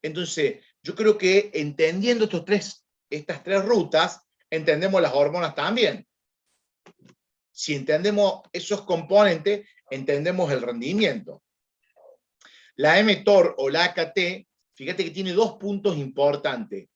Entonces, yo creo que entendiendo estas 3 rutas, entendemos las hormonas también. Si entendemos esos componentes, entendemos el rendimiento. La mTOR o la AKT, fíjate que tiene 2 puntos importantes.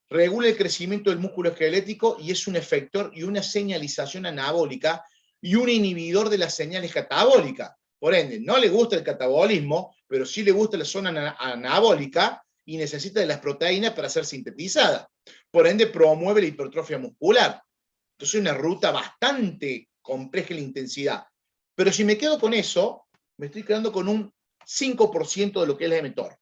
Regula el crecimiento del músculo esquelético y es un efector y una señalización anabólica y un inhibidor de las señales catabólicas. Por ende, no le gusta el catabolismo, pero sí le gusta la zona anabólica y necesita de las proteínas para ser sintetizada. Por ende, promueve la hipertrofia muscular. Entonces, es una ruta bastante compleja en la intensidad. Pero si me quedo con eso, me estoy quedando con un 5% de lo que es la mTOR.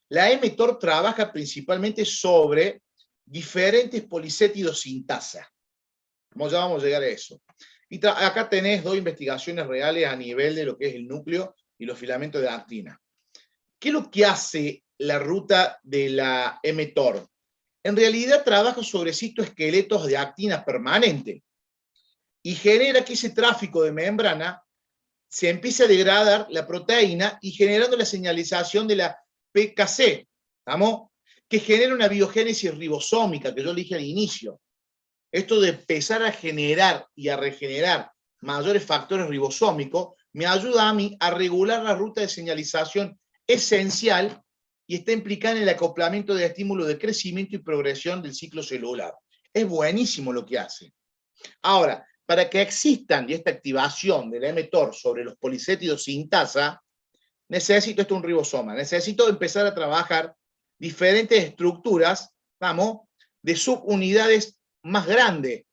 La mTOR trabaja principalmente sobre diferentes policétidos sintasa. Ya vamos a llegar a eso. Y acá tenés 2 investigaciones reales a nivel de lo que es el núcleo y los filamentos de actina. ¿Qué es lo que hace la ruta de la mTOR? En realidad trabaja sobre citoesqueletos de actina permanente y genera que ese tráfico de membrana se empiece a degradar la proteína y generando la señalización de la PKC, ¿estamos? Que genera una biogénesis ribosómica, que yo le dije al inicio. Esto de empezar a generar y a regenerar mayores factores ribosómicos me ayuda a mí a regular la ruta de señalización esencial y está implicada en el acoplamiento de estímulos de crecimiento y progresión del ciclo celular. Es buenísimo lo que hace. Ahora, para que existan y esta activación de la mTOR sobre los policétidos sintasa, necesito un ribosoma, necesito empezar a trabajar diferentes estructuras, vamos, de subunidades más grandes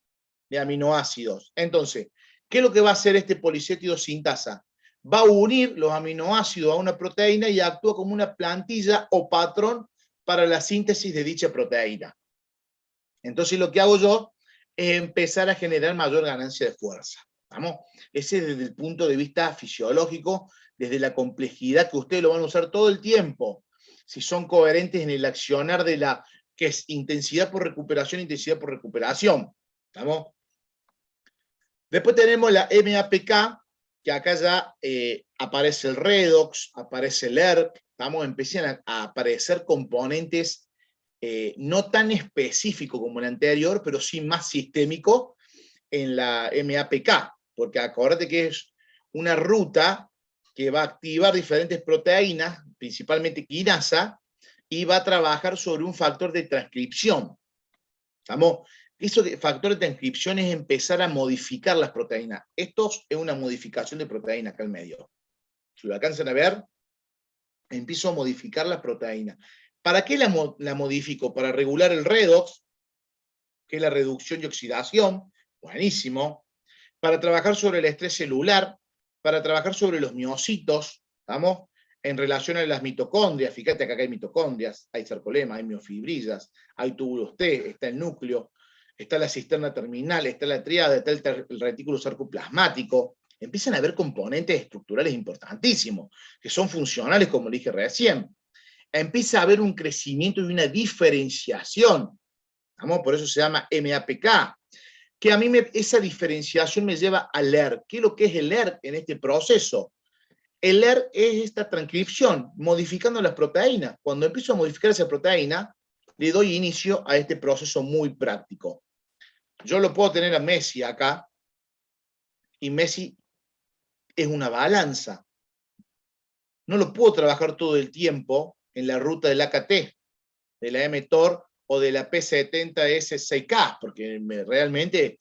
de aminoácidos. Entonces, ¿qué es lo que va a hacer este policétido sintasa? Va a unir los aminoácidos a una proteína y actúa como una plantilla o patrón para la síntesis de dicha proteína. Entonces, lo que hago yo es empezar a generar mayor ganancia de fuerza. ¿Vamos? Ese es desde el punto de vista fisiológico, desde la complejidad que ustedes lo van a usar todo el tiempo. Si son coherentes en el accionar de la que es intensidad por recuperación, intensidad por recuperación. ¿Estamos? Después tenemos la MAPK, que acá ya aparece el redox, aparece el ERK, empiezan a aparecer componentes no tan específicos como el anterior, pero sí más sistémico en la MAPK, porque acuérdate que es una ruta que va a activar diferentes proteínas, principalmente quinasa, y va a trabajar sobre un factor de transcripción. ¿Estamos? Eso de factor de transcripción es empezar a modificar las proteínas. Esto es una modificación de proteína acá al medio. Si lo alcanzan a ver, empiezo a modificar la proteína. ¿Para qué la modifico? Para regular el redox, que es la reducción y oxidación. Buenísimo. Para trabajar sobre el estrés celular, para trabajar sobre los miocitos, ¿estamos? En relación a las mitocondrias. Fíjate que acá hay mitocondrias, hay sarcolemas, hay miofibrillas, hay túbulos T, está el núcleo, está la cisterna terminal, está la tríada, está el retículo sarcoplasmático. Empiezan a haber componentes estructurales importantísimos, que son funcionales, como le dije recién. Empieza a haber un crecimiento y una diferenciación. ¿Estamos? Por eso se llama MAPK. Que a mí esa diferenciación me lleva al ERK. ¿Qué es lo que es el ERK en este proceso? El ERK es esta transcripción, modificando las proteínas. Cuando empiezo a modificar esa proteína, le doy inicio a este proceso muy práctico. Yo lo puedo tener a Messi acá, y Messi es una balanza. No lo puedo trabajar todo el tiempo en la ruta del AKT, de la mTOR o de la P70S6K, porque realmente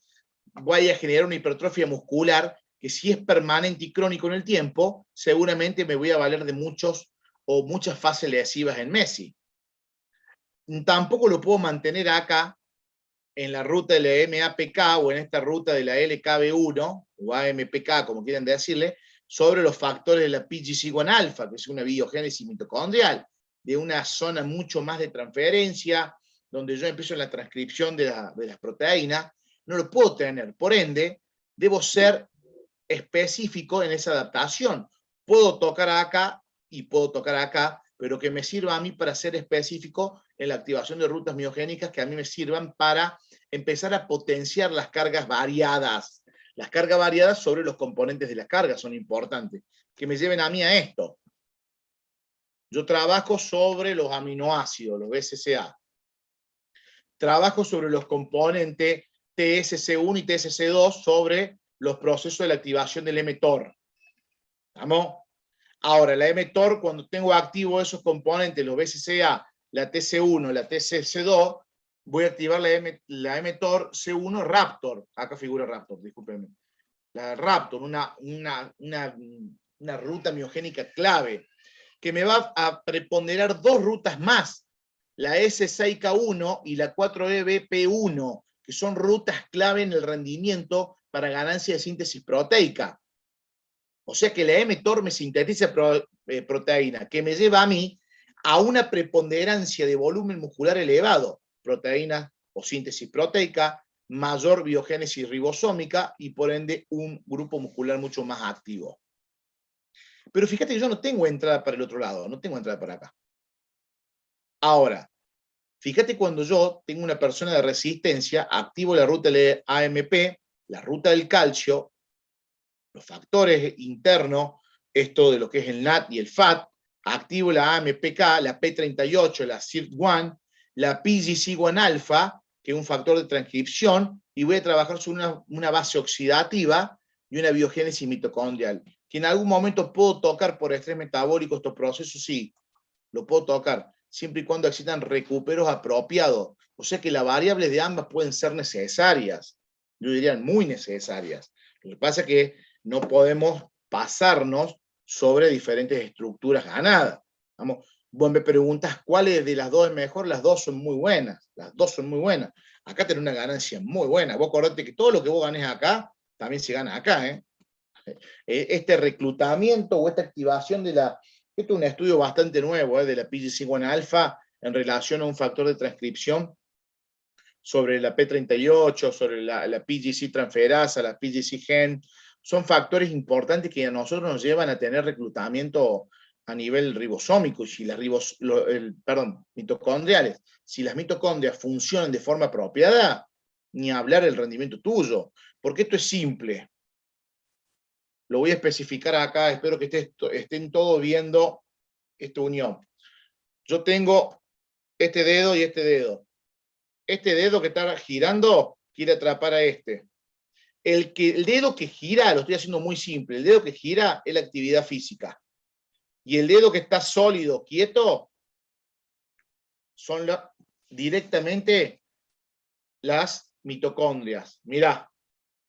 voy a generar una hipertrofia muscular que si es permanente y crónico en el tiempo, seguramente me voy a valer de muchas fases lesivas en Messi. Tampoco lo puedo mantener acá en la ruta de la MAPK o en esta ruta de la LKB1 o AMPK, como quieran decirle, sobre los factores de la PGC1-alfa, que es una biogénesis mitocondrial, de una zona mucho más de transferencia, donde yo empiezo en la transcripción de las proteínas. No lo puedo tener. Por ende, debo ser específico en esa adaptación. Puedo tocar acá y puedo tocar acá, pero que me sirva a mí para ser específico en la activación de rutas miogénicas que a mí me sirvan para empezar a potenciar las cargas variadas. Las cargas variadas sobre los componentes de las cargas son importantes, que me lleven a mí a esto. Yo trabajo sobre los aminoácidos, los BCCA. Trabajo sobre los componentes TSC1 y TSC2 sobre los procesos de la activación del mTOR. ¿Estamos? Ahora, la mTOR, cuando tengo activo esos componentes, los BCCA, la TC1, la TCC2, voy a activar la mTOR C1 Raptor. Acá figura Raptor, discúlpenme. La Raptor, una ruta miogénica clave, que me va a preponderar dos rutas más, la S6K1 y la 4EBP1, que son rutas clave en el rendimiento para ganancia de síntesis proteica. O sea que la mTOR me sintetiza proteína, que me lleva a mí a una preponderancia de volumen muscular elevado, proteína o síntesis proteica, mayor biogénesis ribosómica y por ende un grupo muscular mucho más activo. Pero fíjate que yo no tengo entrada para el otro lado, no tengo entrada para acá. Ahora, fíjate cuando yo tengo una persona de resistencia, activo la ruta del AMP, la ruta del calcio, los factores internos, esto de lo que es el NAT y el FAT, activo la AMPK, la P38, la SIRT1, la PGC1-alfa, que es un factor de transcripción, y voy a trabajar sobre una base oxidativa y una biogénesis mitocondrial. Que en algún momento puedo tocar por estrés metabólico estos procesos, sí, lo puedo tocar, siempre y cuando existan recuperos apropiados. O sea que las variables de ambas pueden ser necesarias. yo diría muy necesarias. Lo que pasa es que no podemos pasarnos sobre diferentes estructuras ganadas. Vamos, vos me preguntas cuál de las dos es mejor, las dos son muy buenas, las dos son muy buenas. Acá tenés una ganancia muy buena. Vos acordate que todo lo que vos ganes acá, también se gana acá, ¿eh? Este reclutamiento o esta activación de la... Esto es un estudio bastante nuevo, de la PGC1 alfa en relación a un factor de transcripción sobre la P38, sobre la PGC transferasa, la PGC gen. Son factores importantes que a nosotros nos llevan a tener reclutamiento a nivel ribosómico, y si las mitocondriales. Si las mitocondrias funcionan de forma apropiada, ni hablar del rendimiento tuyo, porque esto es simple. Lo voy a especificar acá, espero que estén todos viendo esta unión. Yo tengo este dedo y este dedo. Este dedo que está girando quiere atrapar a este. El dedo que gira, lo estoy haciendo muy simple, el dedo que gira es la actividad física. Y el dedo que está sólido, quieto, son directamente las mitocondrias. Mirá,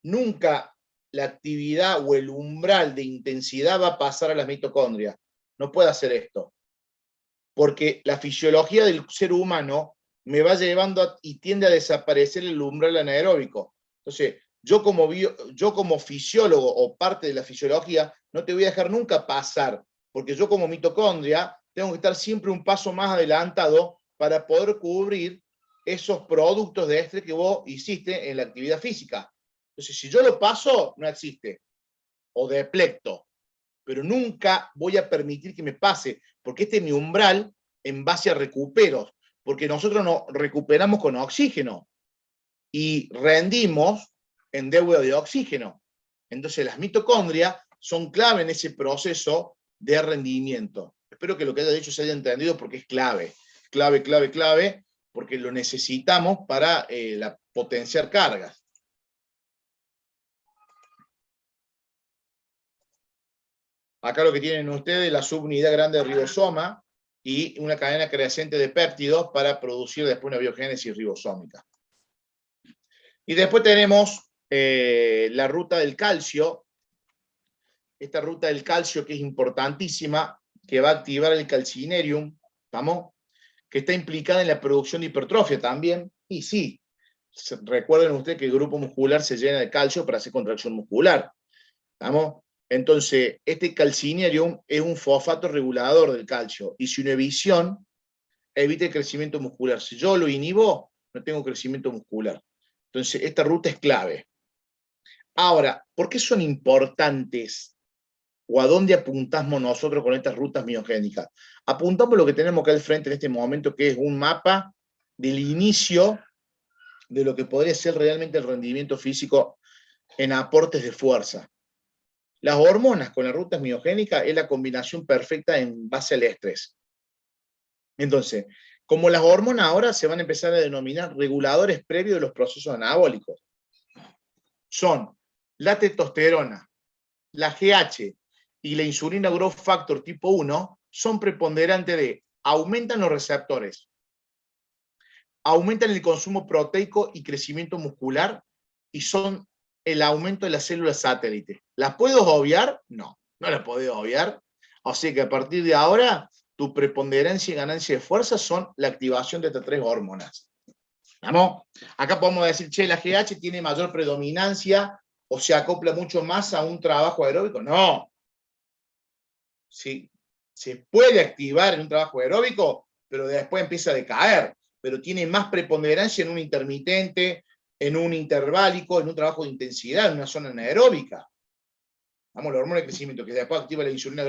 nunca la actividad o el umbral de intensidad va a pasar a las mitocondrias. No puede hacer esto. Porque la fisiología del ser humano me va llevando y tiende a desaparecer el umbral anaeróbico. Entonces, yo como fisiólogo o parte de la fisiología, no te voy a dejar nunca pasar, porque yo como mitocondria tengo que estar siempre un paso más adelantado para poder cubrir esos productos de estrés que vos hiciste en la actividad física. Entonces, si yo lo paso, no existe. O deplecto. Pero nunca voy a permitir que me pase, porque este es mi umbral en base a recuperos, porque nosotros nos recuperamos con oxígeno y rendimos en deuda de oxígeno. Entonces las mitocondrias son clave en ese proceso de rendimiento. Espero que lo que haya dicho se haya entendido, porque es clave, clave, porque lo necesitamos para potenciar cargas. Acá lo que tienen ustedes es la subunidad grande de ribosoma y una cadena creciente de péptidos para producir después una biogénesis ribosómica. Y después tenemos la ruta del calcio. Esta ruta del calcio que es importantísima, que va a activar el calcinerium, ¿vamos? Que está implicada en la producción de hipertrofia también. Y sí, recuerden ustedes que el grupo muscular se llena de calcio para hacer contracción muscular. ¿Vamos? Entonces, este calcinerium es un fosfato regulador del calcio, y su inhibición evita el crecimiento muscular. Si yo lo inhibo, no tengo crecimiento muscular. Entonces, esta ruta es clave. Ahora, ¿por qué son importantes? ¿O a dónde apuntamos nosotros con estas rutas miogénicas? Apuntamos lo que tenemos acá al frente en este momento, que es un mapa del inicio de lo que podría ser realmente el rendimiento físico en aportes de fuerza. Las hormonas con las rutas miogénicas es la combinación perfecta en base al estrés. Entonces, como las hormonas ahora se van a empezar a denominar reguladores previos de los procesos anabólicos, son la testosterona, la GH y la insulina growth factor tipo 1, son preponderantes de aumentan los receptores, aumentan el consumo proteico y crecimiento muscular, y son el aumento de las células satélite. ¿Las puedo obviar? No, no las puedo obviar. O sea que a partir de ahora, tu preponderancia y ganancia de fuerza son la activación de estas tres hormonas. ¿Vamos? Acá podemos decir, che, la GH tiene mayor predominancia o se acopla mucho más a un trabajo aeróbico. No. Sí, se puede activar en un trabajo aeróbico, pero después empieza a decaer. Pero tiene más preponderancia en un intermitente, en un interválico, en un trabajo de intensidad, en una zona anaeróbica. Vamos, la hormona de crecimiento, que después activa la insulina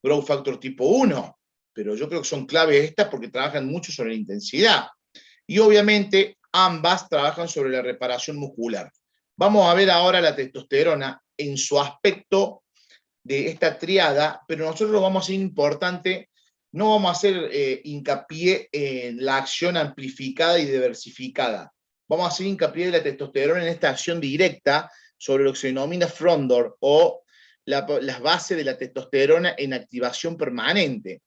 growth factor tipo 1. Pero yo creo que son claves estas porque trabajan mucho sobre la intensidad. Y obviamente ambas trabajan sobre la reparación muscular. Vamos a ver ahora la testosterona en su aspecto de esta triada, pero nosotros lo vamos a hacer importante. No vamos a hacer hincapié en la acción amplificada y diversificada. Vamos a hacer hincapié de la testosterona en esta acción directa sobre lo que se denomina front door, o las bases de la testosterona en activación permanente.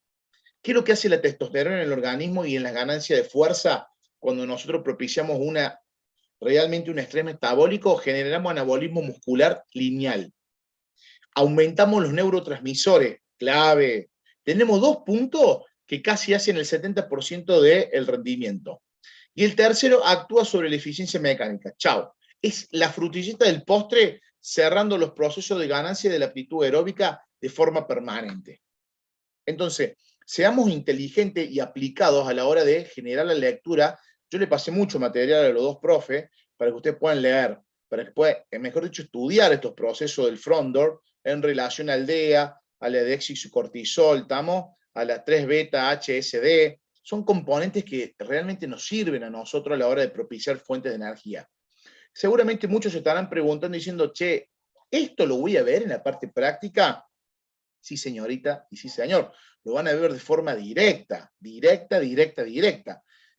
¿Qué es lo que hace la testosterona en el organismo y en la ganancia de fuerza cuando nosotros propiciamos una realmente un estrés metabólico, generamos anabolismo muscular lineal. Aumentamos los neurotransmisores, clave. Tenemos 2 puntos que casi hacen el 70% del rendimiento. Y el tercero actúa sobre la eficiencia mecánica. Chao. Es la frutillita del postre cerrando los procesos de ganancia de la aptitud aeróbica de forma permanente. Entonces, seamos inteligentes y aplicados a la hora de generar la lectura. Yo le pasé mucho material a los 2 profes para que ustedes puedan leer, para que puedan, mejor dicho, estudiar estos procesos del front door en relación al DEA, a la desoxycortisol, ¿estamos? A la 3-beta-HSD. Son componentes que realmente nos sirven a nosotros a la hora de propiciar fuentes de energía. Seguramente muchos se estarán preguntando diciendo, che, ¿esto lo voy a ver en la parte práctica? Sí, señorita, y sí, señor. Lo van a ver de forma directa.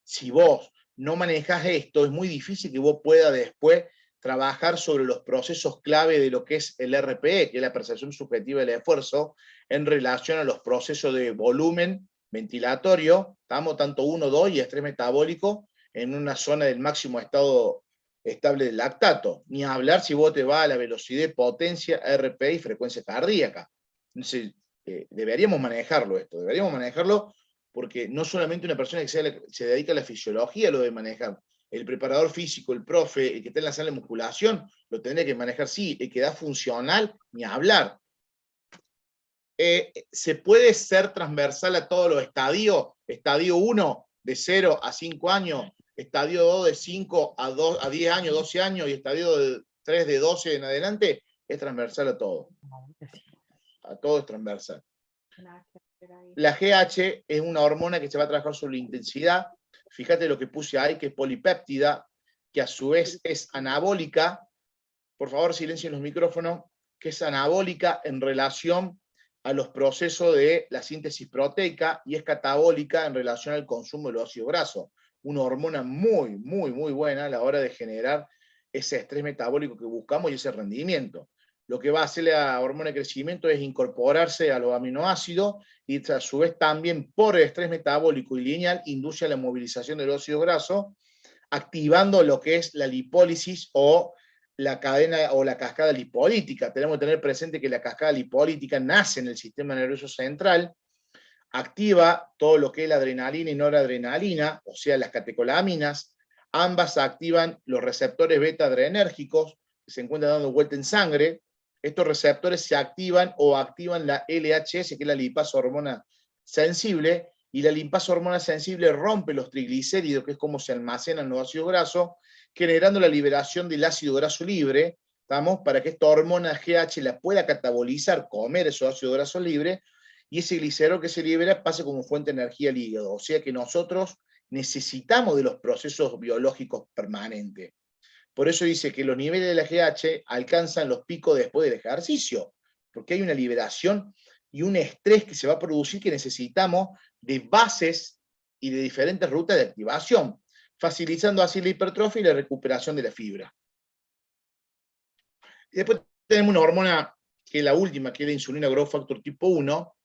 Si vos no manejas esto, es muy difícil que vos puedas después trabajar sobre los procesos clave de lo que es el RPE, que es la percepción subjetiva del esfuerzo, en relación a los procesos de volumen ventilatorio, estamos tanto 1, 2 y estrés metabólico en una zona del máximo estado estable del lactato. Ni hablar si vos te vas a la velocidad, potencia, RPE y frecuencia cardíaca. Entonces, deberíamos manejarlo porque no solamente una persona que se dedica a la fisiología lo debe manejar. El preparador físico, el profe, el que está en la sala de musculación, lo tendría que manejar, sí. El que da funcional, ni hablar. Se puede ser transversal a todos los estadios. Estadio 1, de 0 a 5 años. Estadio 2, de 5 a 10 años, 12 años. Y estadio 3, de 12 en adelante. Es transversal a todo. A todo es transversal. La GH es una hormona que se va a trabajar sobre la intensidad. Fíjate lo que puse ahí, que es polipéptida, que a su vez es anabólica. Por favor, silencien los micrófonos. Que es anabólica en relación a los procesos de la síntesis proteica y es catabólica en relación al consumo del óxido graso. Una hormona muy buena a la hora de generar ese estrés metabólico que buscamos y ese rendimiento. Lo que va a hacer la hormona de crecimiento es incorporarse a los aminoácidos y a su vez también por el estrés metabólico y lineal induce a la movilización del óxido graso, activando lo que es la lipólisis o la cadena o la cascada lipolítica. Tenemos que tener presente que la cascada lipolítica nace en el sistema nervioso central, activa todo lo que es la adrenalina y noradrenalina, o sea, las catecolaminas. Ambas activan los receptores beta adrenérgicos que se encuentran dando vuelta en sangre. Estos receptores se activan o activan la LHS, que es la lipasa hormona sensible, y la lipasa hormona sensible rompe los triglicéridos, que es como se almacenan los ácidos grasos, generando la liberación del ácido graso libre, ¿estamos? Para que esta hormona GH la pueda catabolizar, comer esos ácidos grasos libres, y ese glicerol que se libera pase como fuente de energía al hígado. O sea que nosotros necesitamos de los procesos biológicos permanentes. Por eso dice que los niveles de la GH alcanzan los picos después del ejercicio, porque hay una liberación y un estrés que se va a producir que necesitamos de bases y de diferentes rutas de activación, facilitando así la hipertrofia y la recuperación de la fibra. Y después tenemos una hormona, que es la última, que es la insulina growth factor tipo 1,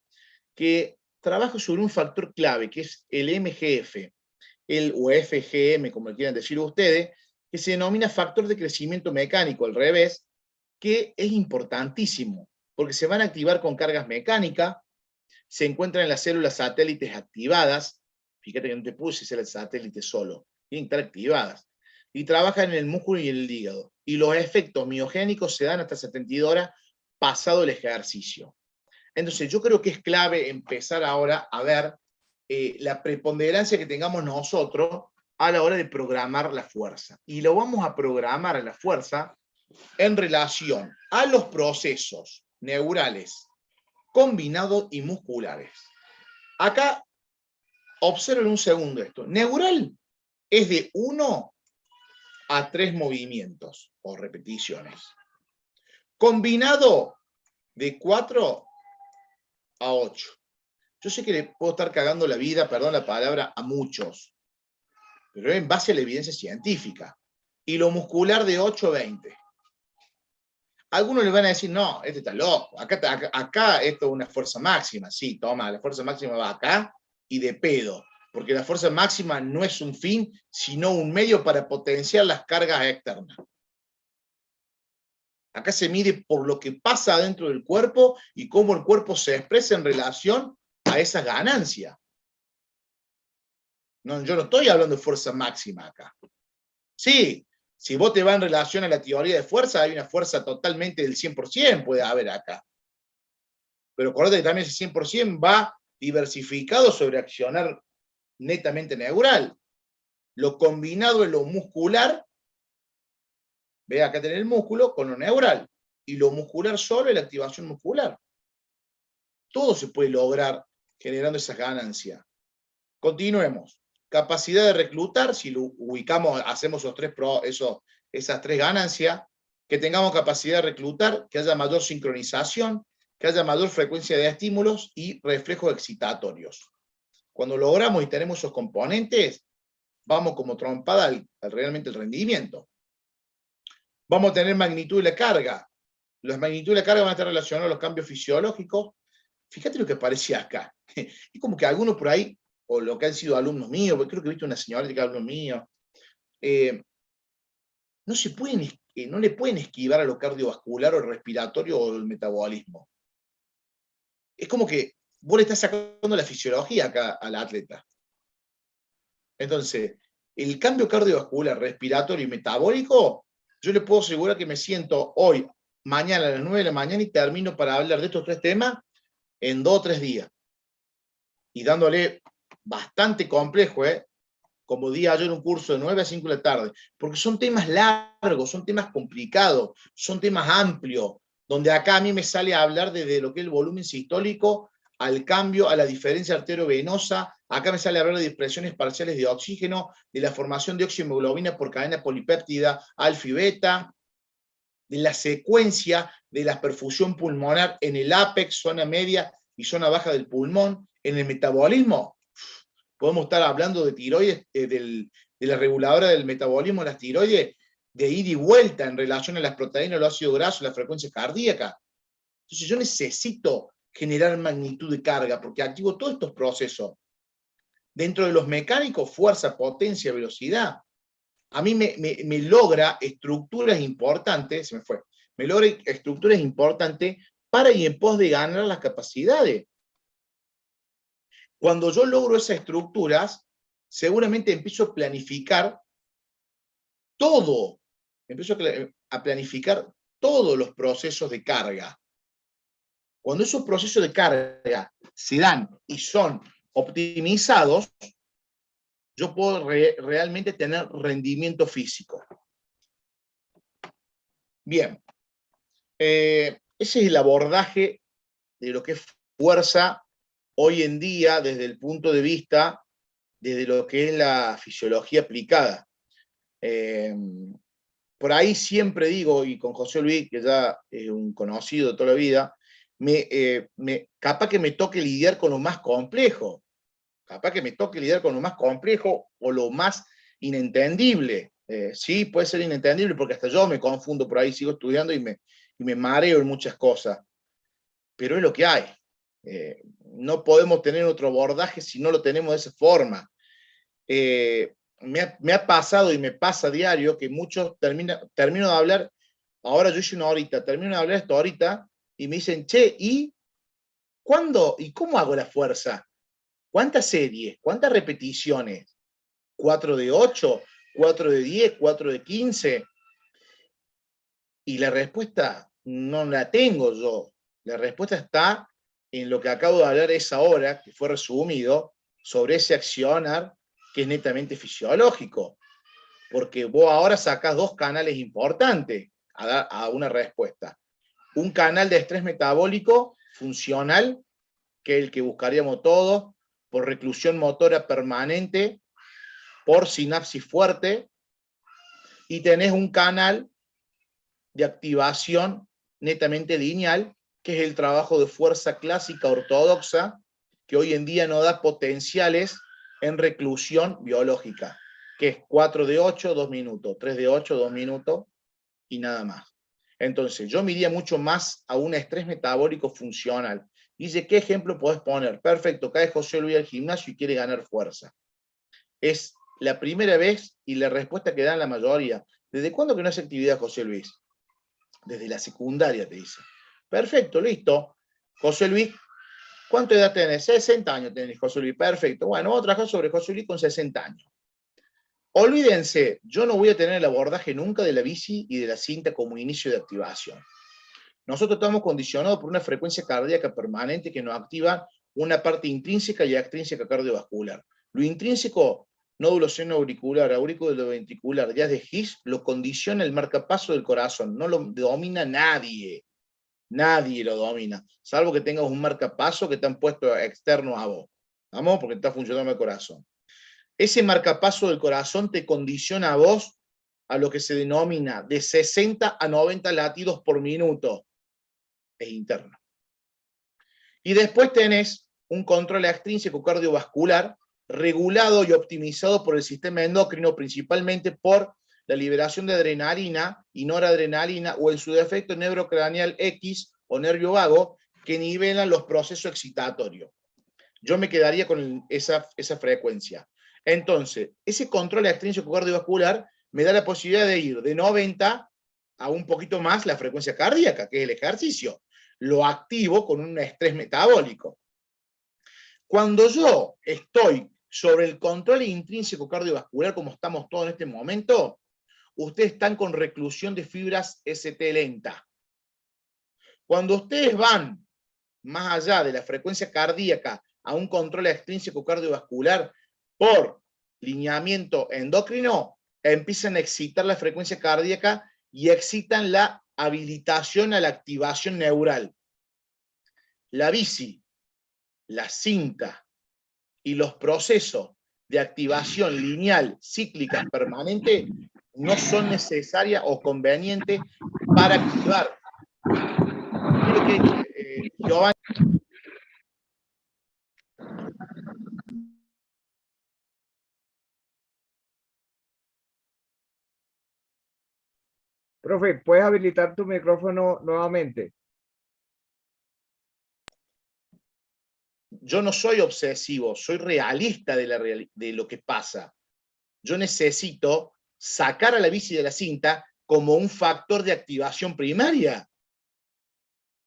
que trabaja sobre un factor clave, que es el MGF, o FGM, como quieran decirlo ustedes, que se denomina factor de crecimiento mecánico, al revés, que es importantísimo, porque se van a activar con cargas mecánicas, se encuentran en las células satélites activadas, fíjate que no te puse células satélites solo, tienen que estar activadas, y trabajan en el músculo y en el hígado, y los efectos miogénicos se dan hasta 72 horas pasado el ejercicio. Entonces yo creo que es clave empezar ahora a ver la preponderancia que tengamos nosotros a la hora de programar la fuerza. Y lo vamos a programar a la fuerza en relación a los procesos neurales combinados y musculares. Acá, observen un segundo esto. Neural es de 1 a 3 movimientos o repeticiones. Combinado de 4 a 8. Yo sé que le puedo estar cagando la vida, perdón la palabra, a muchos, pero en base a la evidencia científica. Y lo muscular de 8 a 20. Algunos le van a decir, no, este está loco, acá esto es una fuerza máxima. Sí, toma, la fuerza máxima va acá y de pedo. porque la fuerza máxima no es un fin, sino un medio para potenciar las cargas externas. Acá se mide por lo que pasa dentro del cuerpo y cómo el cuerpo se expresa en relación a esas ganancias. No, yo no estoy hablando de fuerza máxima acá. Sí, si vos te vas en relación a la teoría de fuerza, hay una fuerza totalmente del 100% puede haber acá. Pero acuérdate que también ese 100% va diversificado sobre accionar netamente neural. Lo combinado en lo muscular, ve acá tenés el músculo con lo neural, y lo muscular solo es la activación muscular. Todo se puede lograr generando esas ganancias. Continuemos. Capacidad de reclutar, si lo ubicamos, hacemos esas tres ganancias, que tengamos capacidad de reclutar, que haya mayor sincronización, que haya mayor frecuencia de estímulos y reflejos excitatorios. Cuando logramos y tenemos esos componentes, vamos como trompada realmente el rendimiento. Vamos a tener magnitud de la carga. Las magnitudes de la carga van a estar relacionadas a los cambios fisiológicos. Fíjate lo que aparece acá. Es como que algunos por ahí, o lo que han sido alumnos míos, porque creo que he visto una señora que es alumno mío, no le pueden esquivar a lo cardiovascular o el respiratorio o el metabolismo. Es como que vos le estás sacando la fisiología acá al atleta. Entonces, el cambio cardiovascular, respiratorio y metabólico, yo le puedo asegurar que me siento hoy, mañana a las 9 de la mañana y termino para hablar de estos tres temas en 2 o 3 días. Y dándole bastante complejo, como di ayer un curso de 9 a 5 de la tarde, porque son temas largos, son temas complicados, son temas amplios, donde acá a mí me sale a hablar desde lo que es el volumen sistólico al cambio, a la diferencia arteriovenosa, acá me sale a hablar de expresiones parciales de oxígeno, de la formación de oximoglobina por cadena polipéptida, alfa y beta, de la secuencia de la perfusión pulmonar en el ápex, zona media y zona baja del pulmón, en el metabolismo. Podemos estar hablando de tiroides, de la reguladora del metabolismo de las tiroides, de ida y vuelta en relación a las proteínas, el ácido graso, la frecuencia cardíaca. Entonces yo necesito generar magnitud de carga, porque activo todos estos procesos. Dentro de los mecánicos, fuerza, potencia, velocidad. A mí me logra estructuras importantes, me logra estructuras importantes para y en pos de ganar las capacidades. Cuando yo logro esas estructuras, seguramente empiezo a planificar todo, empiezo a planificar todos los procesos de carga. Cuando esos procesos de carga se dan y son optimizados, yo puedo realmente tener rendimiento físico. Bien, ese es el abordaje de lo que es fuerza hoy en día desde el punto de vista, desde lo que es la fisiología aplicada. Por ahí siempre digo, y con José Luis, que ya es un conocido de toda la vida, capaz que me toque lidiar con lo más complejo. Capaz que me toque lidiar con lo más complejo o lo más inentendible. Sí, puede ser inentendible porque hasta yo me confundo por ahí, sigo estudiando y me mareo en muchas cosas. Pero es lo que hay. No podemos tener otro abordaje si no lo tenemos de esa forma. Me ha pasado y me pasa a diario que muchos termino de hablar, ahora yo hice una horita, termino de hablar esto ahorita y me dicen, che, ¿y cuándo y cómo hago la fuerza? ¿Cuántas series? ¿Cuántas repeticiones? ¿4 de 8? ¿4 de 10? ¿4 de 15? Y la respuesta no la tengo yo. La respuesta está en lo que acabo de hablar esa hora, que fue resumido, sobre ese accionar que es netamente fisiológico. Porque vos ahora sacás 2 canales importantes a una respuesta. Un canal de estrés metabólico funcional, que es el que buscaríamos todos, por reclusión motora permanente, por sinapsis fuerte, y tenés un canal de activación netamente lineal, que es el trabajo de fuerza clásica ortodoxa, que hoy en día no da potenciales en reclusión biológica, que es 4 de 8, 2 minutos, 3 de 8, 2 minutos, y nada más. Entonces, yo me iría mucho más a un estrés metabólico funcional, Dice, ¿qué ejemplo podés poner? Perfecto, cae José Luis al gimnasio y quiere ganar fuerza. Es la primera vez y la respuesta que dan la mayoría. ¿Desde cuándo que no hace actividad José Luis? Desde la secundaria, te dice. Perfecto, listo. José Luis, ¿cuánta edad tenés? 60 años tenés, José Luis. Perfecto. Bueno, vamos a trabajar sobre José Luis con 60 años. Olvídense, yo no voy a tener el abordaje nunca de la bici y de la cinta como inicio de activación. Nosotros estamos condicionados por una frecuencia cardíaca permanente que nos activa una parte intrínseca y extrínseca cardiovascular. Lo intrínseco, nódulo seno auricular, aurículo ventricular, ya de His, lo condiciona el marcapaso del corazón, no lo domina nadie. Nadie lo domina, salvo que tengas un marcapaso que te han puesto externo a vos. ¿Vamos? Porque está funcionando el corazón. Ese marcapaso del corazón te condiciona a vos a lo que se denomina de 60 a 90 latidos por minuto. Es interno. Y después tenés un control extrínseco cardiovascular regulado y optimizado por el sistema endocrino, principalmente por la liberación de adrenalina y noradrenalina, o en su defecto neurocraneal X o nervio vago, que nivelan los procesos excitatorios. Yo me quedaría con esa frecuencia. Entonces, ese control extrínseco cardiovascular me da la posibilidad de ir de 90 a un poquito más la frecuencia cardíaca, que es el ejercicio. Lo activo con un estrés metabólico. Cuando yo estoy sobre el control intrínseco cardiovascular, como estamos todos en este momento, ustedes están con reclusión de fibras ST lenta. Cuando ustedes van más allá de la frecuencia cardíaca a un control extrínseco cardiovascular por lineamiento endocrino, empiezan a excitar la frecuencia cardíaca y excitan la habilitación a la activación neural. La bici, la cinta y los procesos de activación lineal, cíclica, permanente, no son necesarias o convenientes para activar. Quiero que Giovanni... Profe, ¿puedes habilitar tu micrófono nuevamente? Yo no soy obsesivo, soy realista de lo que pasa. Yo necesito sacar a la bici de la cinta como un factor de activación primaria.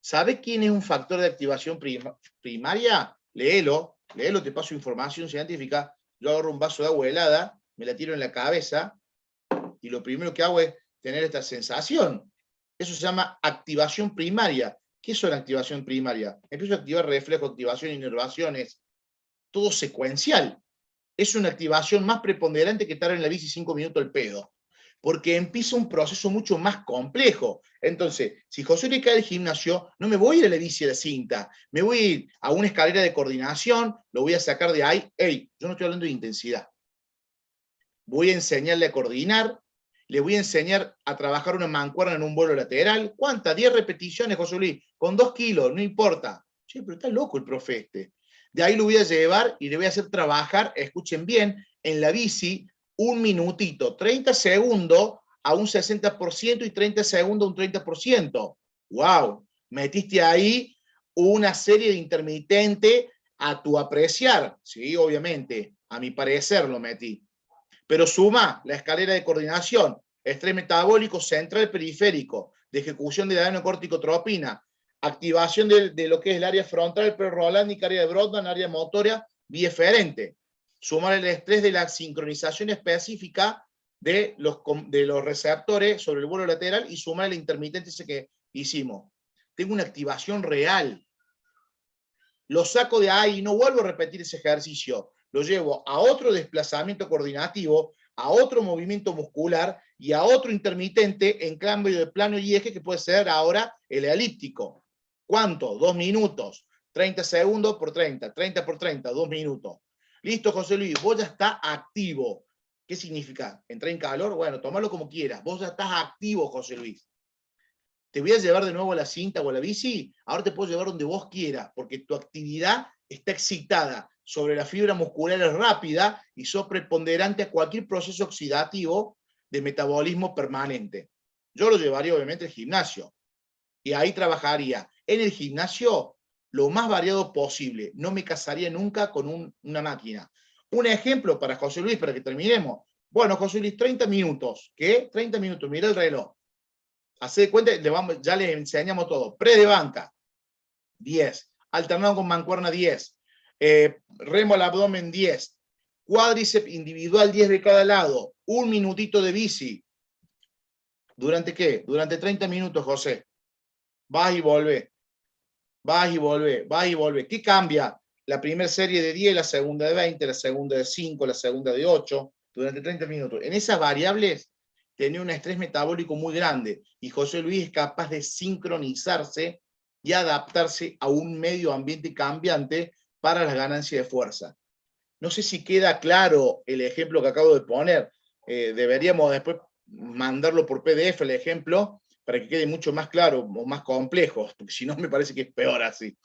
¿Sabe quién es un factor de activación primaria? Léelo, te paso información científica. Yo agarro un vaso de agua helada, me la tiro en la cabeza y lo primero que hago es tener esta sensación. Eso se llama activación primaria. ¿Qué es una activación primaria? Empiezo a activar reflejo, activación, inervaciones, todo secuencial. Es una activación más preponderante que estar en la bici 5 minutos al pedo, porque empieza un proceso mucho más complejo. Entonces, si José le cae al gimnasio, no me voy a ir a la bici a la cinta, me voy a ir a una escalera de coordinación, lo voy a sacar de ahí. Hey, yo no estoy hablando de intensidad. Voy a enseñarle a coordinar, le voy a enseñar a trabajar una mancuerna en un vuelo lateral. ¿Cuántas? 10 repeticiones, José Luis, con 2 kilos, no importa. Che, pero está loco el profe este. De ahí lo voy a llevar y le voy a hacer trabajar, escuchen bien, en la bici, un minutito, 30 segundos a un 60% y 30 segundos a un 30%. ¡Wow! Metiste ahí una serie de intermitentes a tu apreciar. Sí, obviamente, a mi parecer lo metí. Pero suma la escalera de coordinación, estrés metabólico central periférico, de ejecución de la adenocorticotropina, activación de lo que es el área frontal, prerolándica, área de Brodmann, área motora, bieferente. Sumar el estrés de la sincronización específica de los receptores sobre el vuelo lateral y sumar el intermitente ese que hicimos. Tengo una activación real. Lo saco de ahí y no vuelvo a repetir ese ejercicio. Lo llevo a otro desplazamiento coordinativo, a otro movimiento muscular y a otro intermitente en cambio de plano y eje, que puede ser ahora el elíptico. ¿Cuánto? 2 minutos. 30 segundos por 30. 30 por 30, 2 minutos. Listo, José Luis, vos ya estás activo. ¿Qué significa? ¿Entré en calor? Bueno, tomalo como quieras. Vos ya estás activo, José Luis. ¿Te voy a llevar de nuevo a la cinta o a la bici? Ahora te puedo llevar donde vos quieras, porque tu actividad está excitada sobre la fibra muscular rápida y sos preponderante a cualquier proceso oxidativo de metabolismo permanente. Yo lo llevaría obviamente al gimnasio y ahí trabajaría en el gimnasio lo más variado posible. No me casaría nunca con una máquina. Un ejemplo para José Luis, para que terminemos. Bueno, José Luis, 30 minutos. ¿Qué? 30 minutos, mira el reloj. Hacé de cuenta, ya les enseñamos todo. Pre de banca, 10. Alternado con mancuerna, 10. Remo al abdomen, 10. Cuádriceps individual, 10 de cada lado. Un minutito de bici. ¿Durante qué? Durante 30 minutos, José. Vas y volvés. Vas y volvés, vas y volvés. ¿Qué cambia? La primera serie de 10, la segunda de 20, la segunda de 5, la segunda de 8, durante 30 minutos. En esas variables tenía un estrés metabólico muy grande y José Luis es capaz de sincronizarse y adaptarse a un medio ambiente cambiante para las ganancias de fuerza. No sé si queda claro el ejemplo que acabo de poner. Deberíamos después mandarlo por PDF el ejemplo para que quede mucho más claro o más complejo, porque si no me parece que es peor así.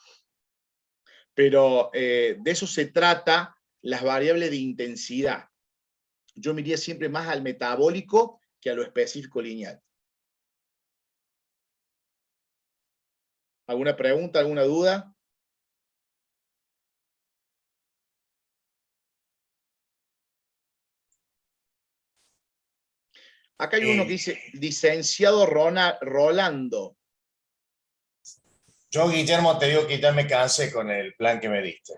Pero de eso se trata las variables de intensidad. Yo me iría siempre más al metabólico que a lo específico lineal. ¿Alguna pregunta, alguna duda? Acá hay uno que dice, licenciado Rolando. Yo, Guillermo, te digo que ya me cansé con el plan que me diste.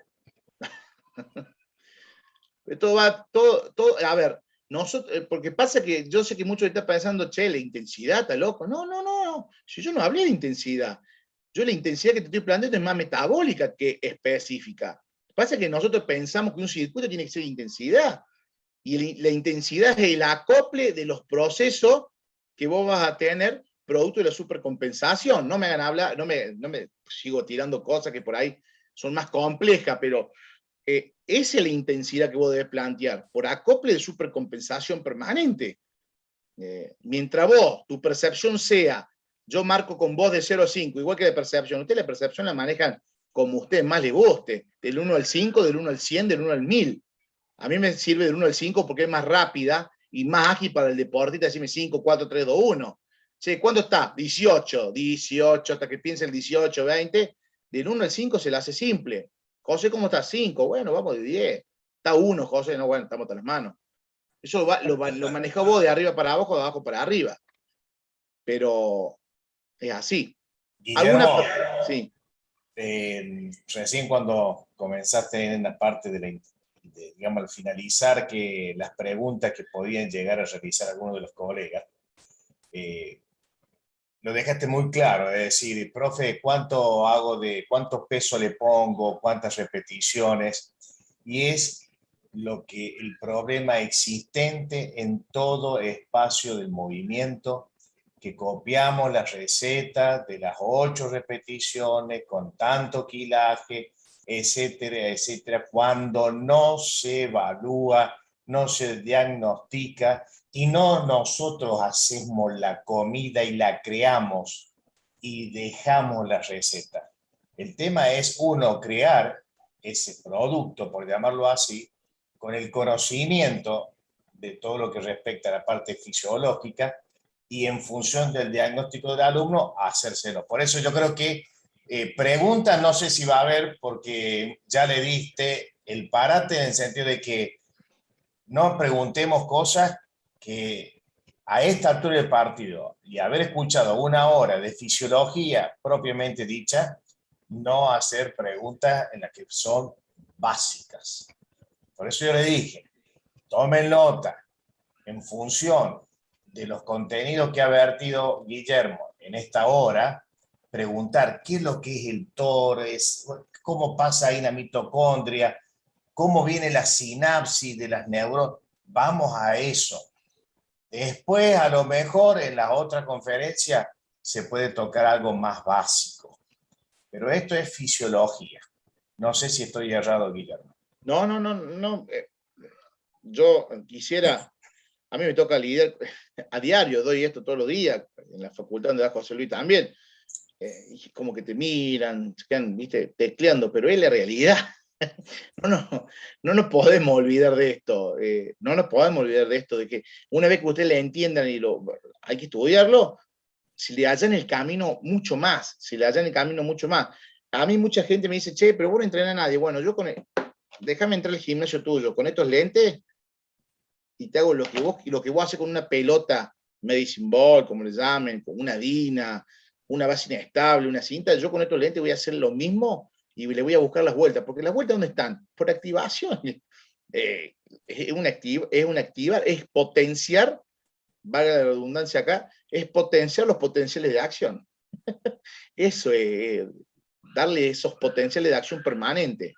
A ver, nosotros, porque pasa que yo sé que muchos están pensando, che, la intensidad, está loco. No. Si yo no hablé de intensidad, yo la intensidad que te estoy planteando es más metabólica que específica. Pasa que nosotros pensamos que un circuito tiene que ser intensidad. Y la intensidad es el acople de los procesos que vos vas a tener producto de la supercompensación. No me hagan hablar, no me sigo tirando cosas que por ahí son más complejas, pero esa es la intensidad que vos debes plantear, por acople de supercompensación permanente. Mientras vos, tu percepción sea, yo marco con vos de 0 a 5, igual que de percepción, ustedes la percepción la manejan como a ustedes más les guste, del 1 al 5, del 1 al 100, del 1 al 1000. A mí me sirve del 1 al 5 porque es más rápida y más ágil para el deportista, decirme 5, 4, 3, 2, 1. Che, ¿cuándo está? 18, hasta que piense el 18, 20. Del 1 al 5 se le hace simple. José, ¿cómo está? 5. Bueno, vamos de 10. Está 1, José. No, bueno, estamos a las manos. Eso lo manejás vos de arriba para abajo, de abajo para arriba. Pero es así. Guillermo, sí. Recién cuando comenzaste en la parte digamos, al finalizar que las preguntas que podían llegar a realizar algunos de los colegas, lo dejaste muy claro, es decir, profe, cuánto peso le pongo, cuántas repeticiones, y es el problema existente en todo espacio del movimiento, que copiamos la receta de las 8 repeticiones con tanto quilaje, etcétera, etcétera, cuando no se evalúa, no se diagnostica y no nosotros hacemos la comida y la creamos y dejamos la receta. El tema es crear ese producto, por llamarlo así, con el conocimiento de todo lo que respecta a la parte fisiológica y en función del diagnóstico del alumno, hacérselo. Por eso yo creo que preguntas no sé si va a haber, porque ya le diste el parate en el sentido de que no preguntemos cosas que a esta altura del partido y haber escuchado 1 hora de fisiología propiamente dicha, no hacer preguntas en las que son básicas. Por eso yo le dije, tomen nota en función de los contenidos que ha vertido Guillermo en esta hora, preguntar qué es lo que es el TORES, cómo pasa ahí la mitocondria, cómo viene la sinapsis de las neuronas. Vamos a eso. Después, a lo mejor en la otra conferencia se puede tocar algo más básico. Pero esto es fisiología. No sé si estoy errado, Guillermo. No. Yo quisiera, a mí me toca lidiar a diario, doy esto todos los días, en la facultad donde da José Luis también. Como que te miran, se quedan, viste, tecleando, pero es la realidad. No nos podemos olvidar de esto. No nos podemos olvidar de esto, de que una vez que ustedes le entiendan hay que estudiarlo, si le hallan el camino mucho más, A mí mucha gente me dice, che, pero vos no entrenás a nadie. Bueno, yo déjame entrar al gimnasio tuyo con estos lentes y te hago lo que vos haces con una pelota medicine ball, como le llamen, con una dina, una base inestable, una cinta. Yo con estos lentes voy a hacer lo mismo y le voy a buscar las vueltas. Porque las vueltas, ¿dónde están? Por activación. Es potenciar, valga la redundancia acá, es potenciar los potenciales de acción. Eso es darle esos potenciales de acción permanente.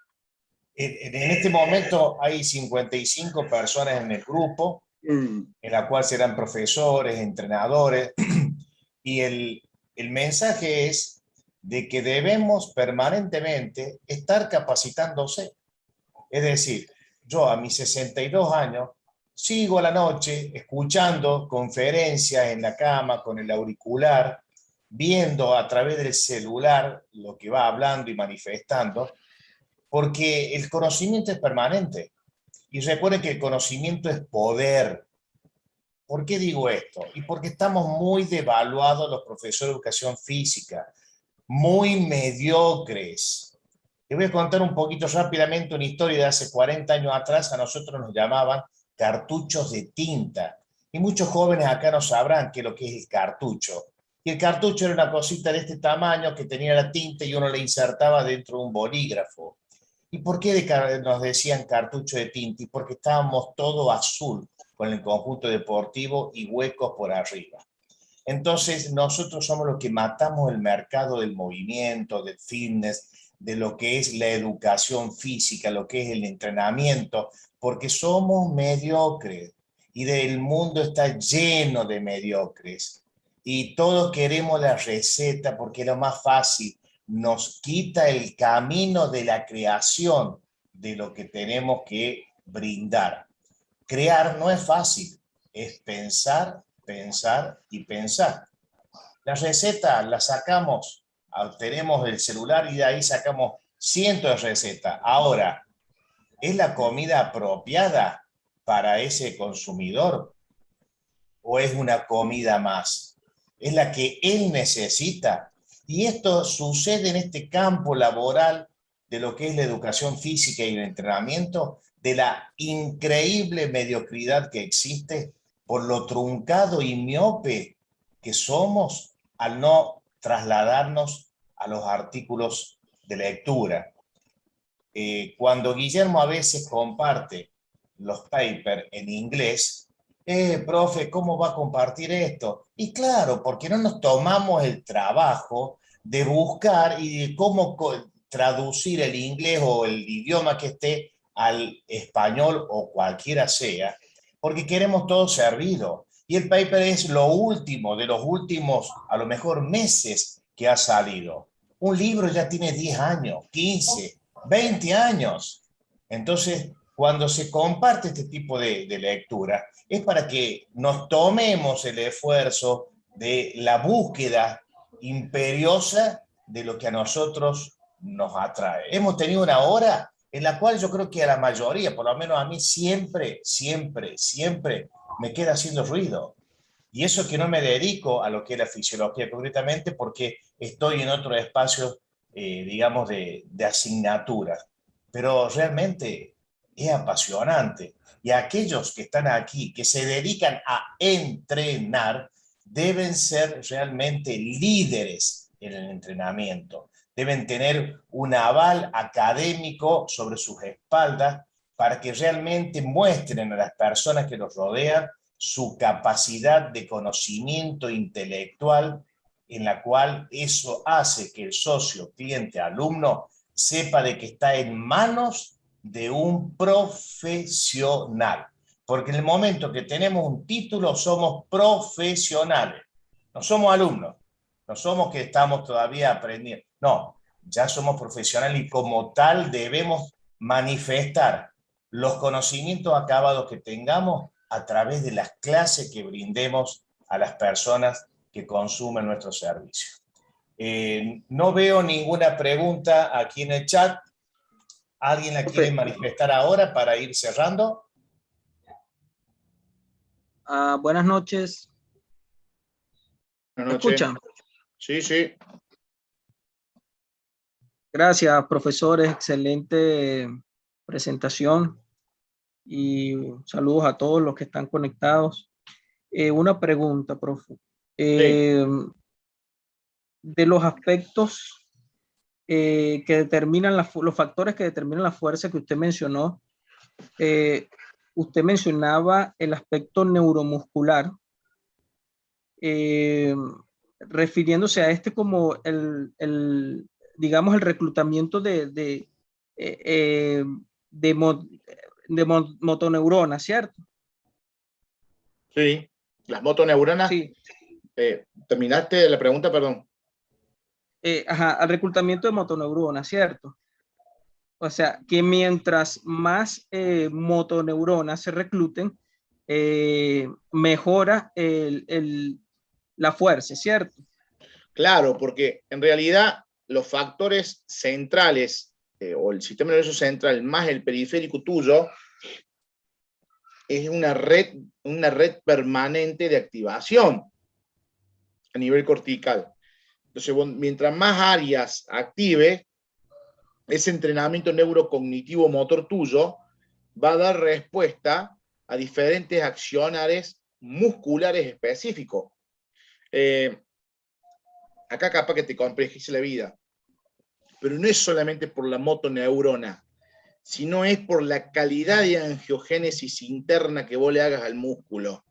En este momento hay 55 personas en el grupo, en la cual serán profesores, entrenadores, y el mensaje es de que debemos permanentemente estar capacitándose. Es decir, yo a mis 62 años sigo a la noche escuchando conferencias en la cama con el auricular, viendo a través del celular lo que va hablando y manifestando, porque el conocimiento es permanente. Y recuerden que el conocimiento es poder. ¿Por qué digo esto? Y porque estamos muy devaluados los profesores de educación física, muy mediocres. Les voy a contar un poquito rápidamente una historia de hace 40 años atrás. A nosotros nos llamaban cartuchos de tinta. Y muchos jóvenes acá no sabrán qué es lo que es el cartucho. Y el cartucho era una cosita de este tamaño que tenía la tinta y uno le insertaba dentro de un bolígrafo. ¿Y por qué nos decían cartucho de tinta? Y porque estábamos todo azul con el conjunto deportivo y huecos por arriba. Entonces, nosotros somos los que matamos el mercado del movimiento, del fitness, de lo que es la educación física, lo que es el entrenamiento, porque somos mediocres y el mundo está lleno de mediocres. Y todos queremos la receta porque es lo más fácil. Nos quita el camino de la creación de lo que tenemos que brindar. Crear no es fácil, es pensar, pensar y pensar. La receta la sacamos, tenemos el celular y de ahí sacamos cientos de recetas. Ahora, ¿es la comida apropiada para ese consumidor o es una comida más? ¿Es la que él necesita? Y esto sucede en este campo laboral de lo que es la educación física y el entrenamiento, de la increíble mediocridad que existe por lo truncado y miope que somos al no trasladarnos a los artículos de lectura. Cuando Guillermo a veces comparte los papers en inglés, profe, ¿cómo va a compartir esto? Y claro, porque no nos tomamos el trabajo de buscar y de cómo traducir el inglés o el idioma que esté al español o cualquiera sea, porque queremos todo servido. Y el paper es lo último de los últimos, a lo mejor, meses que ha salido. Un libro ya tiene 10 años, 15, 20 años. Entonces, cuando se comparte este tipo de lectura, es para que nos tomemos el esfuerzo de la búsqueda imperiosa de lo que a nosotros nos atrae. Hemos tenido una hora en la cual yo creo que a la mayoría, por lo menos a mí, siempre me queda haciendo ruido. Y eso que no me dedico a lo que es la fisiología concretamente porque estoy en otro espacio, digamos, de asignaturas. Pero realmente es apasionante. Y aquellos que están aquí, que se dedican a entrenar, deben ser realmente líderes en el entrenamiento. Deben tener un aval académico sobre sus espaldas para que realmente muestren a las personas que los rodean su capacidad de conocimiento intelectual, en la cual eso hace que el socio, cliente, alumno, sepa de que está en manos de un profesional. Porque en el momento que tenemos un título somos profesionales, no somos alumnos, no somos que estamos todavía aprendiendo, no, ya somos profesionales y como tal debemos manifestar los conocimientos acabados que tengamos a través de las clases que brindemos a las personas que consumen nuestro servicio. No veo ninguna pregunta aquí en el chat. ¿Alguien la quiere manifestar ahora para ir cerrando? Buenas noches. Buenas ¿Me noches. escuchan? Sí, sí. Gracias, profesores. Excelente presentación y saludos a todos los que están conectados. Una pregunta, profe. De los aspectos que determinan los factores que determinan la fuerza que usted mencionó, usted mencionaba el aspecto neuromuscular, refiriéndose a este como digamos, el reclutamiento de motoneuronas, ¿cierto? Sí, las motoneuronas. Sí. ¿Terminaste la pregunta? Perdón. Ajá, al reclutamiento de motoneuronas, ¿cierto? O sea, que mientras más motoneuronas se recluten, mejora la fuerza, ¿cierto? Claro, porque en realidad los factores centrales o el sistema nervioso central más el periférico tuyo es una red permanente de activación a nivel cortical. Entonces, mientras más áreas active, ese entrenamiento neurocognitivo motor tuyo va a dar respuesta a diferentes accionares musculares específicos. Acá capaz que te complejice la vida, pero no es solamente por la motoneurona, sino es por la calidad de angiogénesis interna que vos le hagas al músculo,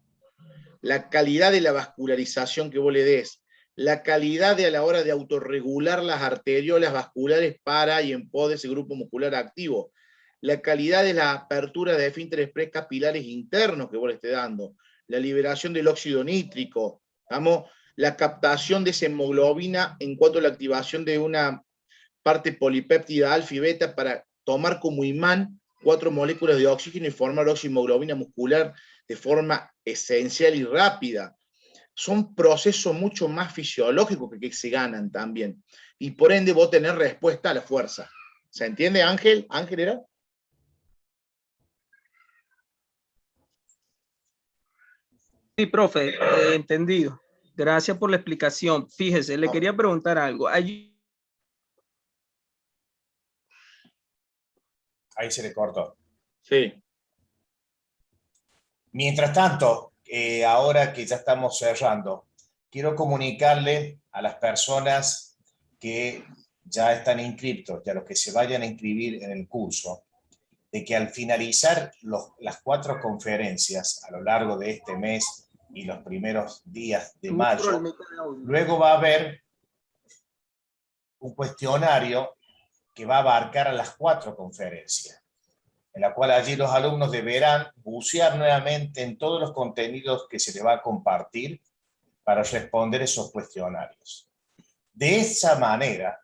la calidad de la vascularización que vos le des, la calidad de a la hora de autorregular las arteriolas vasculares para y en pos de ese grupo muscular activo, la calidad de la apertura de esfínteres precapilares internos que vos le estés dando, la liberación del óxido nítrico, ¿vamos? La captación de esa hemoglobina en cuanto a la activación de una parte polipéptida alfa y beta para tomar como imán 4 moléculas de oxígeno y formar oximoglobina muscular de forma esencial y rápida. Son procesos mucho más fisiológicos que se ganan también. Y por ende vos tenés respuesta a la fuerza. ¿Se entiende, Ángel? ¿Ángel era? Sí, profe, entendido. Gracias por la explicación. Fíjese, le quería preguntar algo. Ahí se le cortó. Sí. Mientras tanto, ahora que ya estamos cerrando, quiero comunicarle a las personas que ya están inscriptos y a los que se vayan a inscribir en el curso, de que al finalizar las 4 conferencias a lo largo de este mes y los primeros días de mayo, luego va a haber un cuestionario que va a abarcar a las 4 conferencias, en la cual allí los alumnos deberán bucear nuevamente en todos los contenidos que se les va a compartir para responder esos cuestionarios. De esa manera,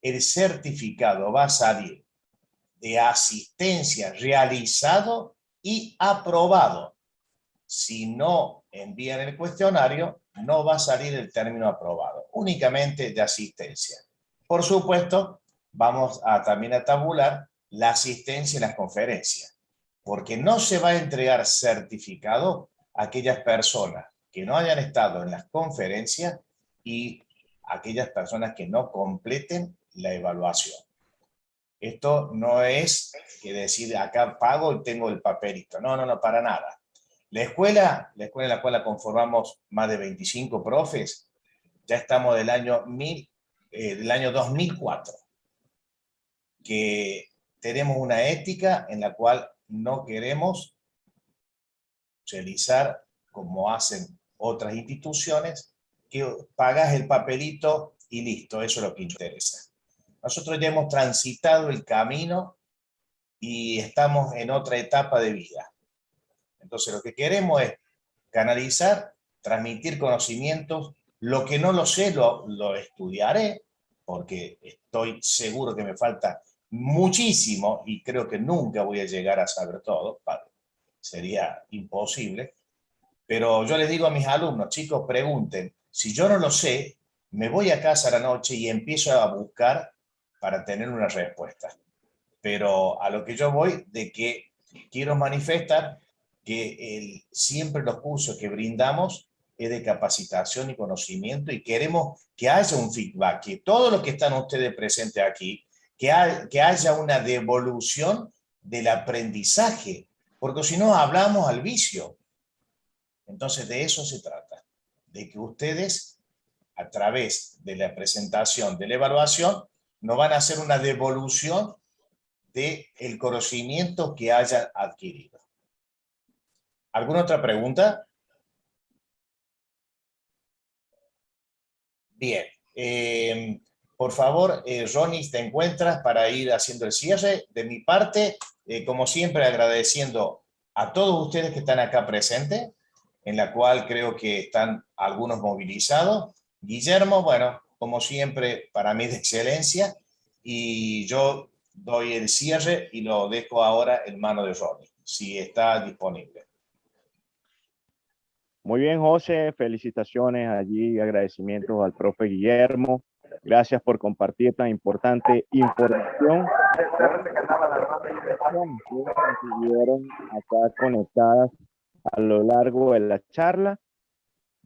el certificado va a salir de asistencia realizado y aprobado. Si no envían el cuestionario, no va a salir el término aprobado, únicamente de asistencia. Por supuesto, vamos también a tabular la asistencia en las conferencias, porque no se va a entregar certificado a aquellas personas que no hayan estado en las conferencias y aquellas personas que no completen la evaluación. Esto no es que decir acá pago y tengo el papelito. No, no, no, para nada. La escuela en la cual la conformamos más de 25 profes, ya estamos del año 2004, que tenemos una ética en la cual no queremos realizar como hacen otras instituciones, que pagas el papelito y listo, eso es lo que interesa. Nosotros ya hemos transitado el camino y estamos en otra etapa de vida. Entonces lo que queremos es canalizar, transmitir conocimientos. Lo que no lo sé lo estudiaré, porque estoy seguro que me falta muchísimo y creo que nunca voy a llegar a saber todo. Sería imposible. Pero yo les digo a mis alumnos, chicos, pregunten. Si yo no lo sé, me voy a casa a la noche y empiezo a buscar para tener una respuesta. Pero a lo que yo voy, de que quiero manifestar que siempre los cursos que brindamos es de capacitación y conocimiento y queremos que haya un feedback, que todos los que están ustedes presentes aquí que haya una devolución del aprendizaje, porque si no hablamos al vicio. Entonces de eso se trata, de que ustedes a través de la presentación, de la evaluación, nos van a hacer una devolución del conocimiento que hayan adquirido. ¿Alguna otra pregunta? Bien. Por favor, Ronnie, ¿te encuentras para ir haciendo el cierre? De mi parte, como siempre, agradeciendo a todos ustedes que están acá presentes, en la cual creo que están algunos movilizados. Guillermo, bueno, como siempre, para mí de excelencia, y yo doy el cierre y lo dejo ahora en manos de Ronnie, si está disponible. Muy bien, José, felicitaciones allí, agradecimientos al profe Guillermo. Gracias por compartir tan importante información. Estuvieron acá conectadas a lo largo de la charla.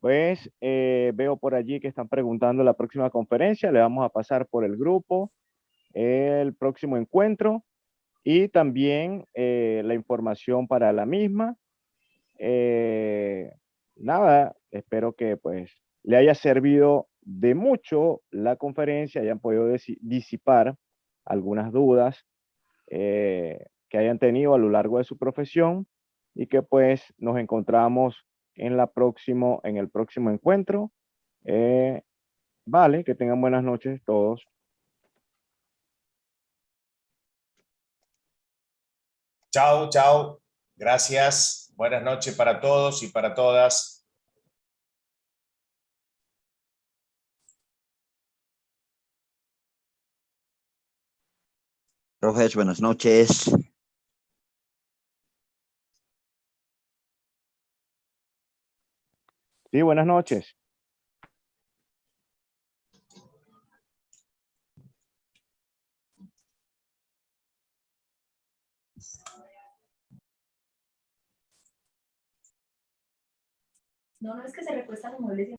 Pues veo por allí que están preguntando la próxima conferencia. Le vamos a pasar por el grupo el próximo encuentro y también la información para la misma. Nada, espero que pues le haya servido de mucho la conferencia, hayan podido disipar algunas dudas que hayan tenido a lo largo de su profesión y que pues nos encontramos en el próximo encuentro. Vale, que tengan buenas noches todos. Chao, chao. Gracias. Buenas noches para todos y para todas. Profes, buenas noches. Sí, buenas noches. No, no es que se recuestan los muebles.